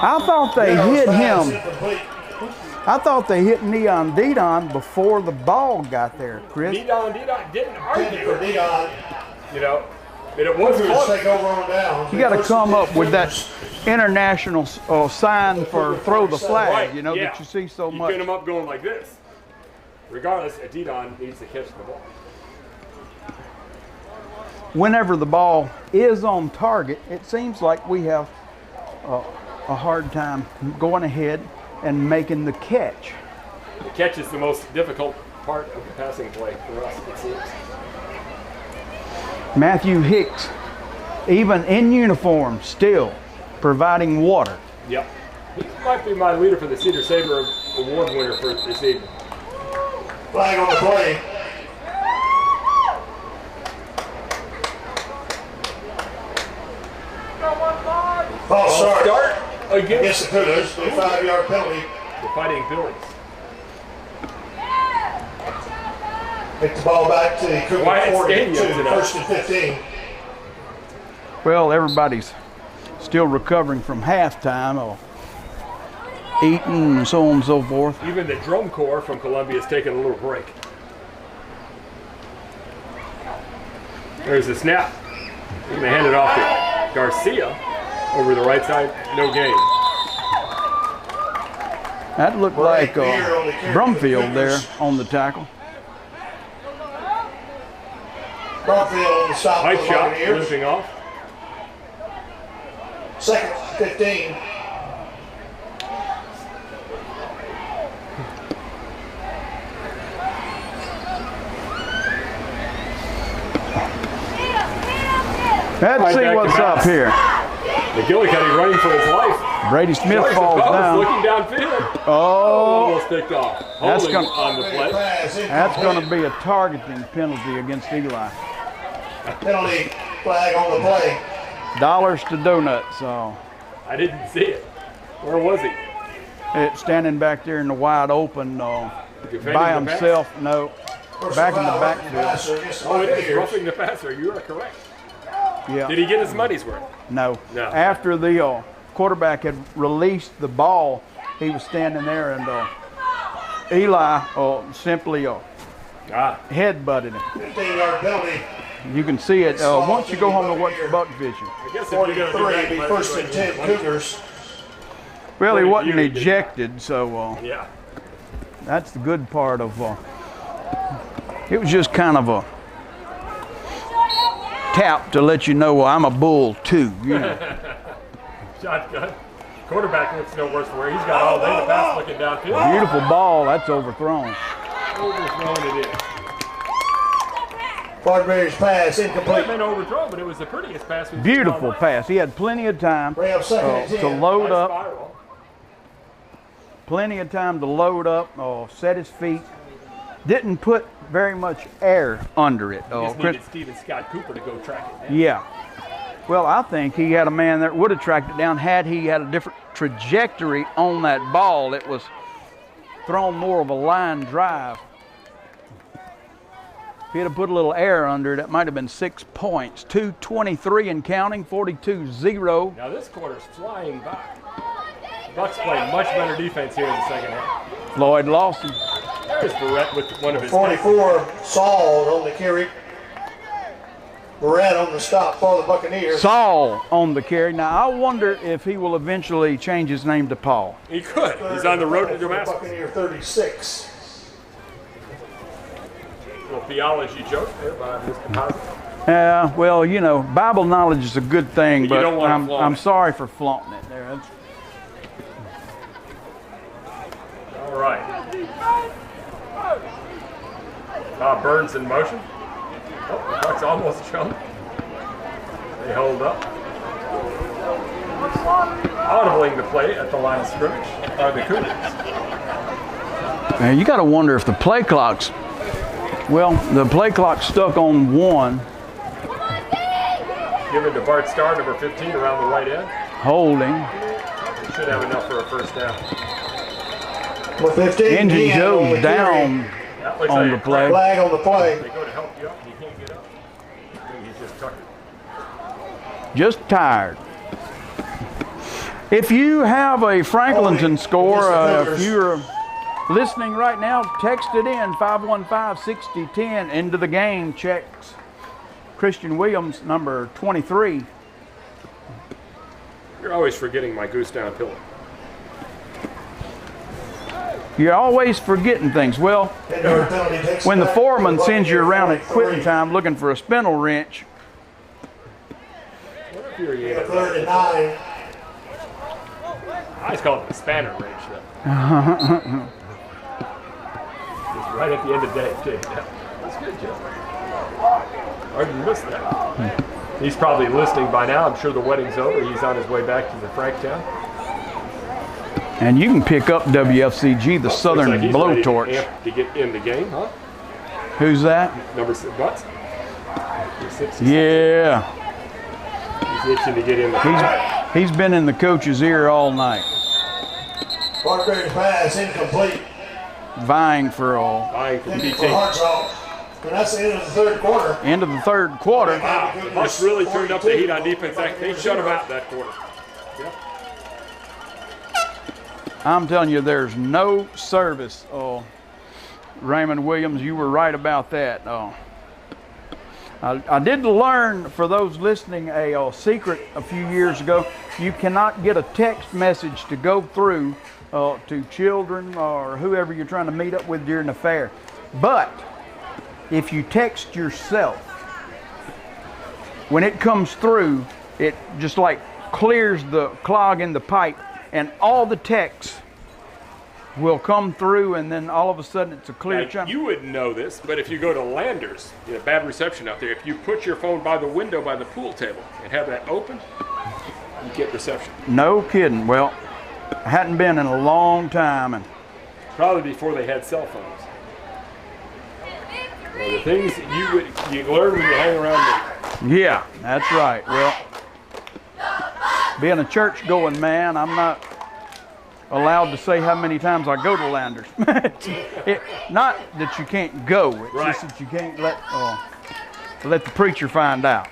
I thought they hit Pass him. incomplete. I thought they hit Neon Didon before the ball got there, Chris. Didon didn't Penalty for argue. Dion. You know, And it was Cougars close. take over on down. You got to come up with that international sign for throw the flag, you know, Yeah. that you see so You much. pin them up going like this. Regardless, Adidon needs to catch the ball. Whenever the ball is on target, it seems like we have a hard time going ahead and making the catch. The catch is the most difficult part of the passing play for us, it seems. Matthew Hicks, even in uniform, still providing water. Yep. He might be my leader for the Cedar Saber Award winner for this evening. Flag on the play. Ball start against the Cougars. A 5-yard penalty. The Fighting Billies. Take the ball back to Cougar Wyatt 42, Stadium tonight. 1st and 15. Well, everybody's still recovering from halftime or eating and so on and so forth. Even the drum corps from Columbia is taking a little break. There's the snap. He's going to hand it off to Garcia over the right side. No gain. That looked like Brumfield there on the tackle. Brumfield on the stop. High for the shot, Buccaneers. limping off. 2nd and 15. Let's see back what's to up pass. here. McGillicuddy running for his life. Brady Smith Joyce falls Opposed, down. looking downfield. Oh, Almost picked off. That's Holding gonna- on the play. that's going to be a targeting penalty against Eli. Penalty flag on the play. Dollars to donuts. So I didn't see it. Where was he? it's standing back there in the wide open Defending by the pass? himself. No, back in the backfield. Oh, it is roughing the passer. You are correct. Yeah. Did he get his money's worth? No. No. After the quarterback had released the ball, he was standing there, and Eli simply head-butted him. 15-yard penalty. You can see it once you go home and watch buck fishing. I guess if you're going to do 43 that, be you might 1st and as well 10 do it. Cougars. Well, he What wasn't did you do? ejected, so Yeah. that's the good part of it was just kind of a tap to let you know, well, I'm a bull too. You know. Shotgun. Quarterback looks no worse for wear. He's got all day to pass looking downfield. Beautiful ball, that's overthrown. Overthrown it is. Barberry's pass It might have incomplete. been overthrown, but it was the prettiest pass we've seen Beautiful all night. pass. He had plenty of time Rams 2nd and to 10. load Nice up, spiral. plenty of time to load up, set his feet. Didn't put very much air under it. Just Chris- needed Steven Scott Cooper to go track it down. Yeah. Well, I think he had a man that would have tracked it down had he had a different trajectory on that ball. It was thrown more of a line drive. If he had put a little air under it, it might have been 6 points. 2:23 and counting, 42-0. Now this quarter's flying by. The Bucks playing much better defense here in the second half. Floyd Lawson. There's Barrett with one of his 44, Saul on the carry. Barrett on the stop for the Buccaneers. Saul on the carry. Now, I wonder if he will eventually change his name to Paul. He could. He's on the road to For the Damascus. Buccaneer 36. Little theology joke there by Mr. Positive. Well, you know, Bible knowledge is a good thing, You but don't wanna flaunt I'm it. sorry for flaunting it there. That's, All right. Burns in motion. Oh, the Bucks almost jumped. They hold up. Audibling the play at the line of scrimmage are the Cougars. now, you got to wonder if the play clock's, well, the play clock's stuck on 1, Given to Bart Starr, number 15, around the right end. holding. They should have enough for a first down. With 15, Engine Dean on Joe's the carry. down That looks on like the play. Flag on the play. They go to help you up and you can't get up. I think he's just tucked it. Just tired. If you have a Franklinton score, if you're listening right now, text it in 515-6010 into the game checks Christian Williams, number 23. You're always forgetting my goose down pillow. You're always forgetting things. Well, when the foreman sends you around at quitting time looking for a spindle wrench. Third and 9. I just call it the spanner wrench, though. It's right at the end of the day, Jay. That's good, Joe. Hard to miss that. He's probably listening by now. I'm sure the wedding's over. He's on his way back to the Franktown. And you can pick up WFCG, the Southern Looks like he's Blowtorch. ready to get in the game, huh? Who's that? Number 6, Butts. Yeah. He's itching to get in the He's been in the coach's ear all night. Barberry pass incomplete. Vying for all. Vying for And PT. that's the end of the third quarter. End of the third quarter. Wow, the Bucks really turned up the heat on defense. They shut them out that quarter. Yep. I'm telling you, there's no service. Oh, Raymond Williams, you were right about that. Oh, I did learn, for those listening, a secret a few years ago. You cannot get a text message to go through to children or whoever you're trying to meet up with during the fair. But if you text yourself, when it comes through, it just like clears the clog in the pipe, and all the texts will come through, and then all of a sudden it's a clear channel. You wouldn't know this, but if you go to Landers, bad reception out there, if you put your phone by the window by the pool table and have that open, you get reception. No kidding. Well, I hadn't been in a long time, and Probably before they had cell phones. Well, the things you learn when you hang around me. yeah, that's right. Well, being a church-going man, I'm not allowed to say how many times I go to Landers. Not that you can't go, it's Right. just that you can't let the preacher find out.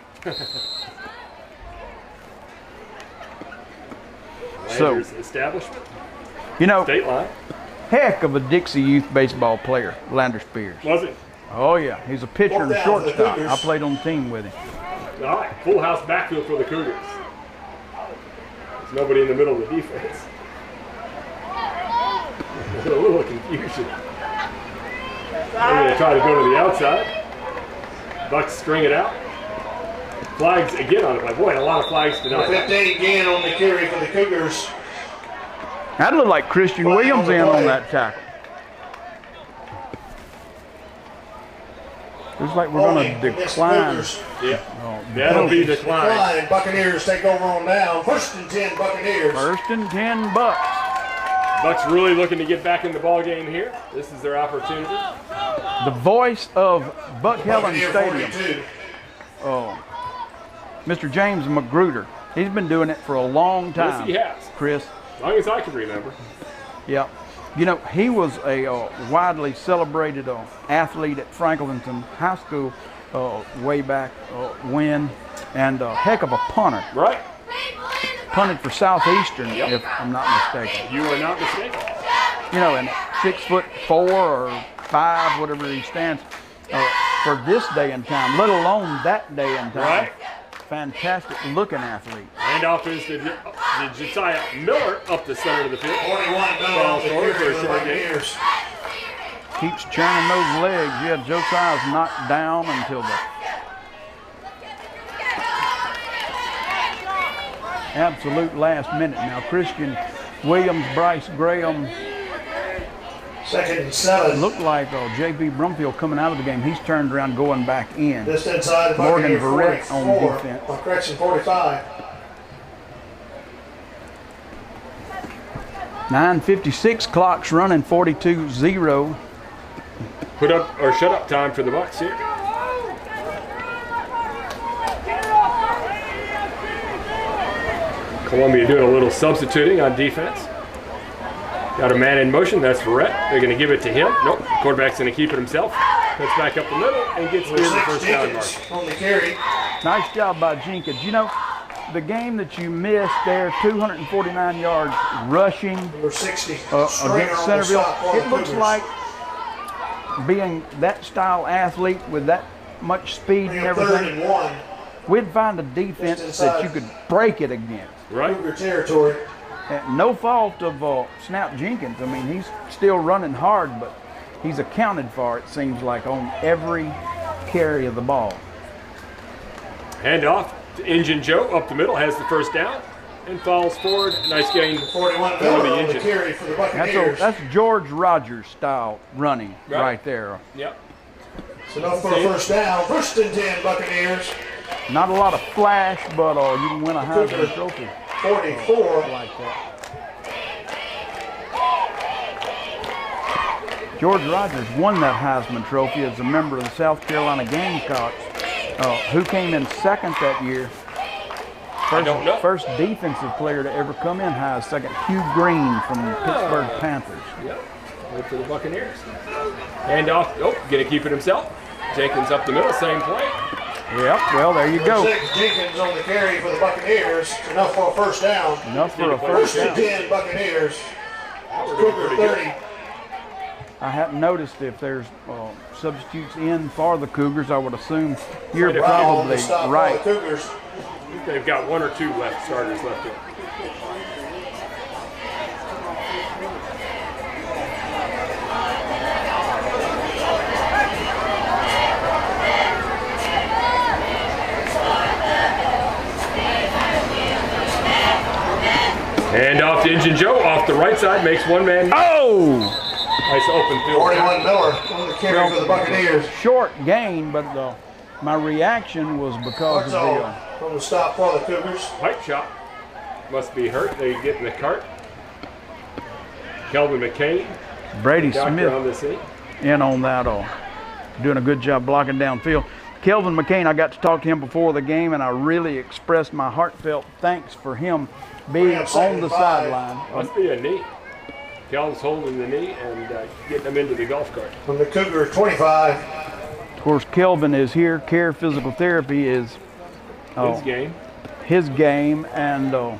Landers establishment, You know, state line. heck of a Dixie Youth baseball player, Lander Spears. Was it? Oh yeah, he's a pitcher and a Fourth down for the shortstop. Cougars. I played on the team with him. All right, full house backfield for the Cougars. There's nobody in the middle of the defense. There's a little confusion. They're going to try to go to the outside. Bucks string it out. Flags again on it. Like, boy, a lot of flags tonight. 15 again on the carry for the Cougars. That looked like Christian Flag Williams on the in on play. that tackle. Looks like we're going to decline. Yeah, that'll be declined. Decline. Buccaneers take over on down. First and 10 Buccaneers. First and 10 Bucks. Bucks really looking to get back in the ball game here. This is their opportunity. The voice of Buck Helen Buccaneer Stadium. 42. Oh, Mr. James Magruder. He's been doing it for a long time. Yes, he has. Chris. As long as I can remember. Yeah. You know, he was a widely celebrated athlete at Franklinton High School way back when, and a heck of a punter. Right? Punted for Southeastern, if I'm not mistaken. You are not mistaken. You know, and 6'4" or 5", whatever he stands, for this day and time, let alone that day and time. Right. Fantastic looking athlete. Handoff is to Josiah Miller up the center of the field. 41 down Ball on the forward carry for a for the short game. Buccaneers. Keeps churning those legs. Yeah, Josiah's knocked down until the absolute last minute. Now, Christian Williams, Bryce Graham, Second and 7. looked like J.B. Brumfield coming out of the game. He's turned around going back in. Just inside the Morgan Buccaneer Verrett on 44. defense. Correction, 45. 9:56, clock's running, 42-0. Put up or shut up time for the Bucks here. Columbia doing a little substituting on defense. Got a man in motion, that's Verrett. They're going to give it to him. Nope, quarterback's going to keep it himself. Cuts back up the middle and gets near the first down mark. On the carry. Nice job by Jenkins. You know, the game that you missed there, 249 yards rushing Number 60. against Centerville. It looks like being that style athlete with that much speed and Bring up third everything, and 1. we'd find a defense that you could break it against. Right. Cougar territory. And no fault of Snap Jenkins. I mean, he's still running hard, but he's accounted for, it seems like, on every carry of the ball. Hand off to Engine Joe up the middle, has the first down, and falls forward. Nice gain. 41 for Miller the on the Engine. carry for the Buccaneers. That's George Rogers style running right there. Yep. It's enough for a first down. First and 10 Buccaneers. Not a lot of flash, but you can win a Heisman Trophy 44. like that. George Rogers won that Heisman Trophy as a member of the South Carolina Gamecocks. Who came in second that year? I don't know. First defensive player to ever come in high second. Hugh Green from the Pittsburgh Panthers. Yep. Good for the Buccaneers. Hand off. Oh, gonna keep it himself. Jenkins up the middle, same play. Yep, well, there you go. 6 Jenkins on the carry for the Buccaneers. Enough for a first down. Enough for a first First and down. 10 Buccaneers. We're doing Cougar pretty 30. good. I hadn't noticed if there's substitutes in for the Cougars. I would assume you're Right, probably Stop for right. the Cougars. I think they've got 1 or 2 left starters left in. Hand off to Engine Joe, off the right side, makes one man. Oh! Nice open field. 41 Miller on the carry for the Buccaneers. Short gain, but my reaction was because of Hartzell the on the stop for the Cougars. Pipe shot. Must be hurt. They get in the cart. Kelvin McCain, Brady doctor Smith on the scene. in on that. Doing a good job blocking downfield. Kelvin McCain, I got to talk to him before the game, and I really expressed my heartfelt thanks for him being on the sideline. Must be a knee. Kel's holding the knee and getting them into the golf cart. From the Cougar 25. Of course, Kelvin is here. Care Physical Therapy is His game. his game, and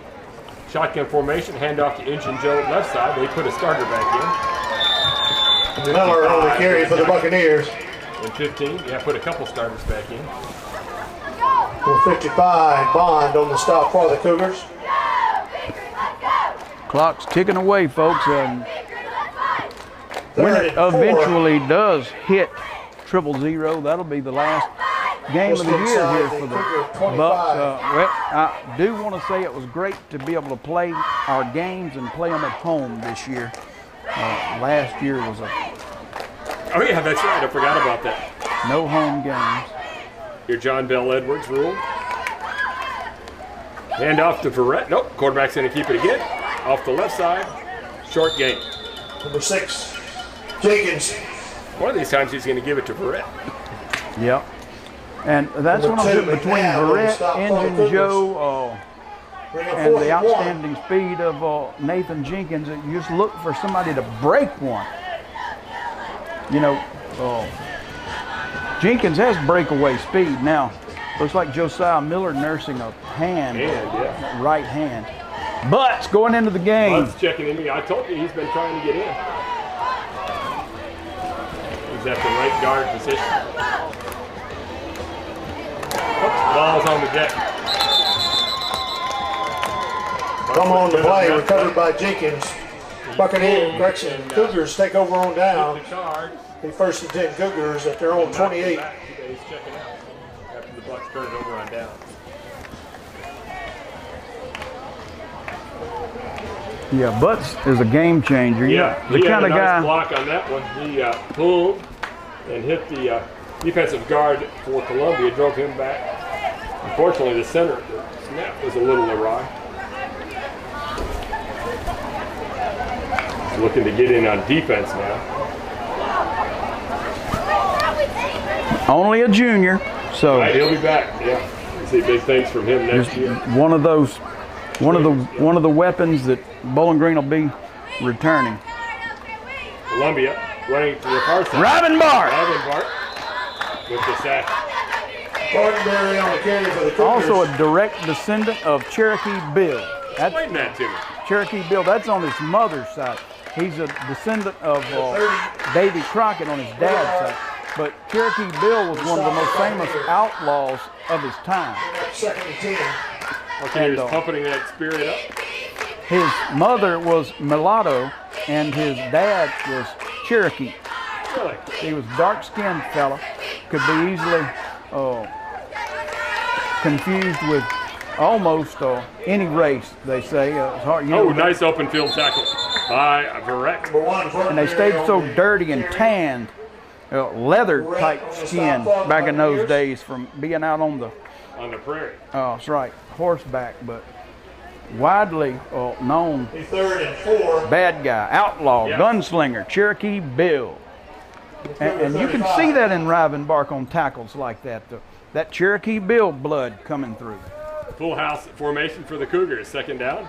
Shotgun formation, hand off to Engine Joe left side. They put a starter back Miller on the carry for the Buccaneers. in. In 15, put a couple starters back in. From 55, Bond on the stop for the Cougars. clock's ticking away, folks. And when Third it and 4. eventually does hit 000, that'll be the last game of the year here for the Bucks. Well, I do want to say it was great to be able to play our games and play them at home this year. Last year was Oh yeah, that's right. I forgot about that. no home games. Your John Bell Edwards rule. Hand off to Verrett. Nope, quarterback's going to keep it again. Off the left side, short gain. Number 6, Jenkins. One of these times he's going to give it to Verrett. Yep. And that's Number what I'm 2, doing between McNabb on the Verrett, stop for the Engine Cougars. Joe, Bring up and 4th the and 1. outstanding speed of Nathan Jenkins. You just look for somebody to break one. You know, Jenkins has breakaway speed. Now, looks like Josiah Miller nursing a hand, right hand. Butts going into the game. Bud's checking in me. I told you he's been trying to get in. He's at the right guard position. Oops, ball's on the deck. Come on to play, recovered by Jenkins. Buccaneers, correction, Cougars take over on down. The card. The first and 10 Cougars at their own 28. He's checking out after the Bucks turn it over on down. Yeah, Butts is a game changer. Yeah, the he kind had of a nice guy. block on that one. He pulled and hit the defensive guard for Columbia, drove him back. Unfortunately, the center, the snap was a little awry. He's looking to get in on defense now. Only a junior, so Right, he'll be back. Yeah, we'll see big things from him next just year. one of the weapons that Bowling Green will be returning. Columbia running to the far side. Robin Bart. With the sack. Bartenberry on the carry for the Cougars. Also a direct descendant of Cherokee Bill. That's Explain that to me. Cherokee Bill. That's on his mother's side. He's a descendant of Davy Crockett on his dad's side. but Cherokee Bill was one of the most famous outlaws of his time. Second and 10. Okay, he was pumping that spirit up. His mother was mulatto, and his dad was Cherokee. Really? He was a dark-skinned fella, could be easily confused with almost any race, they say. It's hard, you know, Nice open field tackle by Verrett. and they stayed so dirty and tanned, leather-type skin back in those days from being out on the prairie. Oh, that's right, horseback, but widely known Third and 4. bad guy, outlaw, Yeah. gunslinger, Cherokee Bill. And you can see that in Riven Bark on tackles like that, that Cherokee Bill blood coming through. Full house formation for the Cougars. Second down.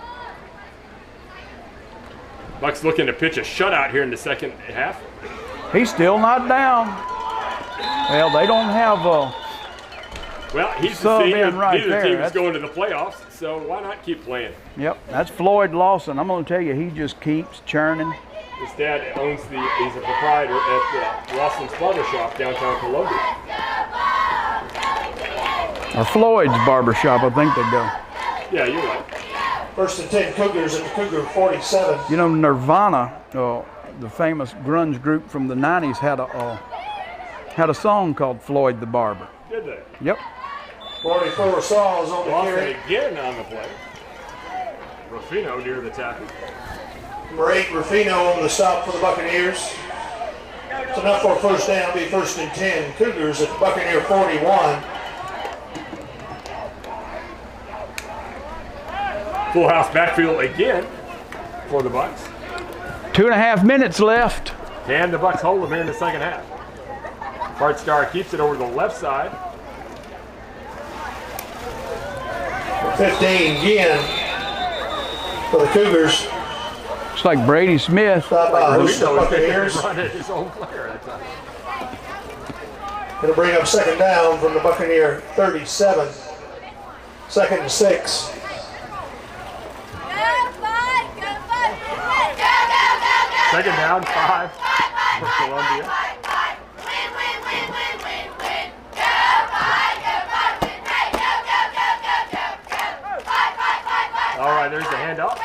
Buck's looking to pitch a shutout here in the second half. He's still not down. Well, they don't have Well, he's the sub senior. in right Neither there. team is That's- going to the playoffs, so why not keep playing? Yep, that's Floyd Lawson. I'm going to tell you, he just keeps churning. His dad he's a proprietor at Lawson's Barbershop downtown Columbia. Or Floyd's Barbershop, I think they go. Yeah, you're right. First and 10 Cougars at the Cougar 47. You know, Nirvana, the famous grunge group from the 90s, had a song called Floyd the Barber. Did they? Yep. 44 Saws on the Lawson carry. again on the play. Rufino near the tackle. Number 8, Rufino on the stop for the Buccaneers. It's enough for a first down, be first and 10. Cougars at the Buccaneer 41. Full house backfield again for the Bucks. 2.5 minutes left. Can the Bucks hold them here in the second half? Bart Starr keeps it over the left side. 15 again for the Cougars. Looks like Brady Smith. Stop by host the Buccaneers. Run at his own player that time. It'll bring up second down from the Buccaneer 37. Second and 6. Second down, 5 for Columbia. All right, there's the handoff.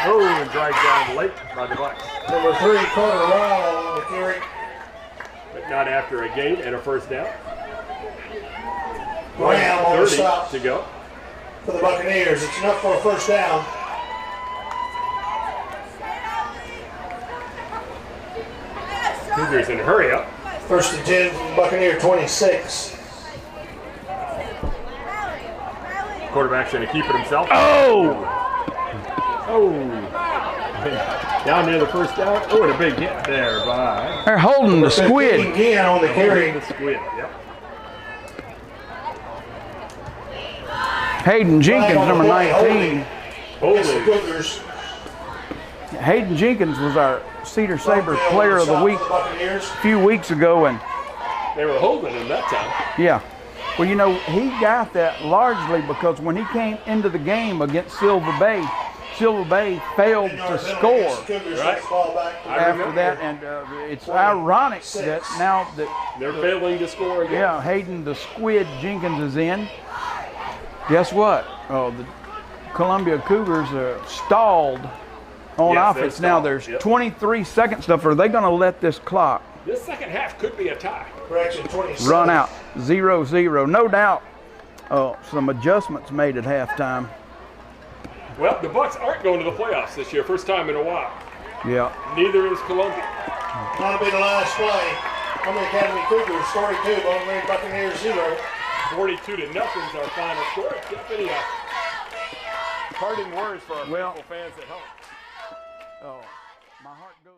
Oh, and dragged down late by the Bucks. Number 3, Carter Ryle on the carry. But not after a gain and a first down. Graham on the 30 stop to go. for the Buccaneers. It's enough for a first down. Cougars in a hurry up. First and 10 from the Buccaneer 26. Quarterback's going to keep it himself. Oh! Down near the first down. Oh, and a big hit there by They're holding the 15 squid. again on the carry. the Squid. Yep. Hayden Jenkins, number 19. Against the Holy. Cougars. Hayden Jenkins was our Cedar Sabres Player of the Week Buccaneers. a few weeks ago, and They were holding him that time. yeah. Well, you know, he got that largely because when he came into the game against Silver Bay failed to score Right. after that, and it's ironic that now that They're failing to score again. yeah, Hayden the Squid Jenkins is in. Guess what? Oh, the Columbia Cougars are stalled on Yes, they're offense. Now stalled. there's Yep. 23 seconds left. Are they going to let this clock This second half could be a tie. Correction, 27. run out? 0-0. No doubt some adjustments made at halftime. Well, the Bucks aren't going to the playoffs this year, first time in a while. Yeah. Neither is Columbia. That'll be the last play. Columbia Academy Cougars 42, Bowling Green Buccaneers 0. 42-0 is our final score. Jeff, any parting words for our faithful fans at home? Oh, my heart goes.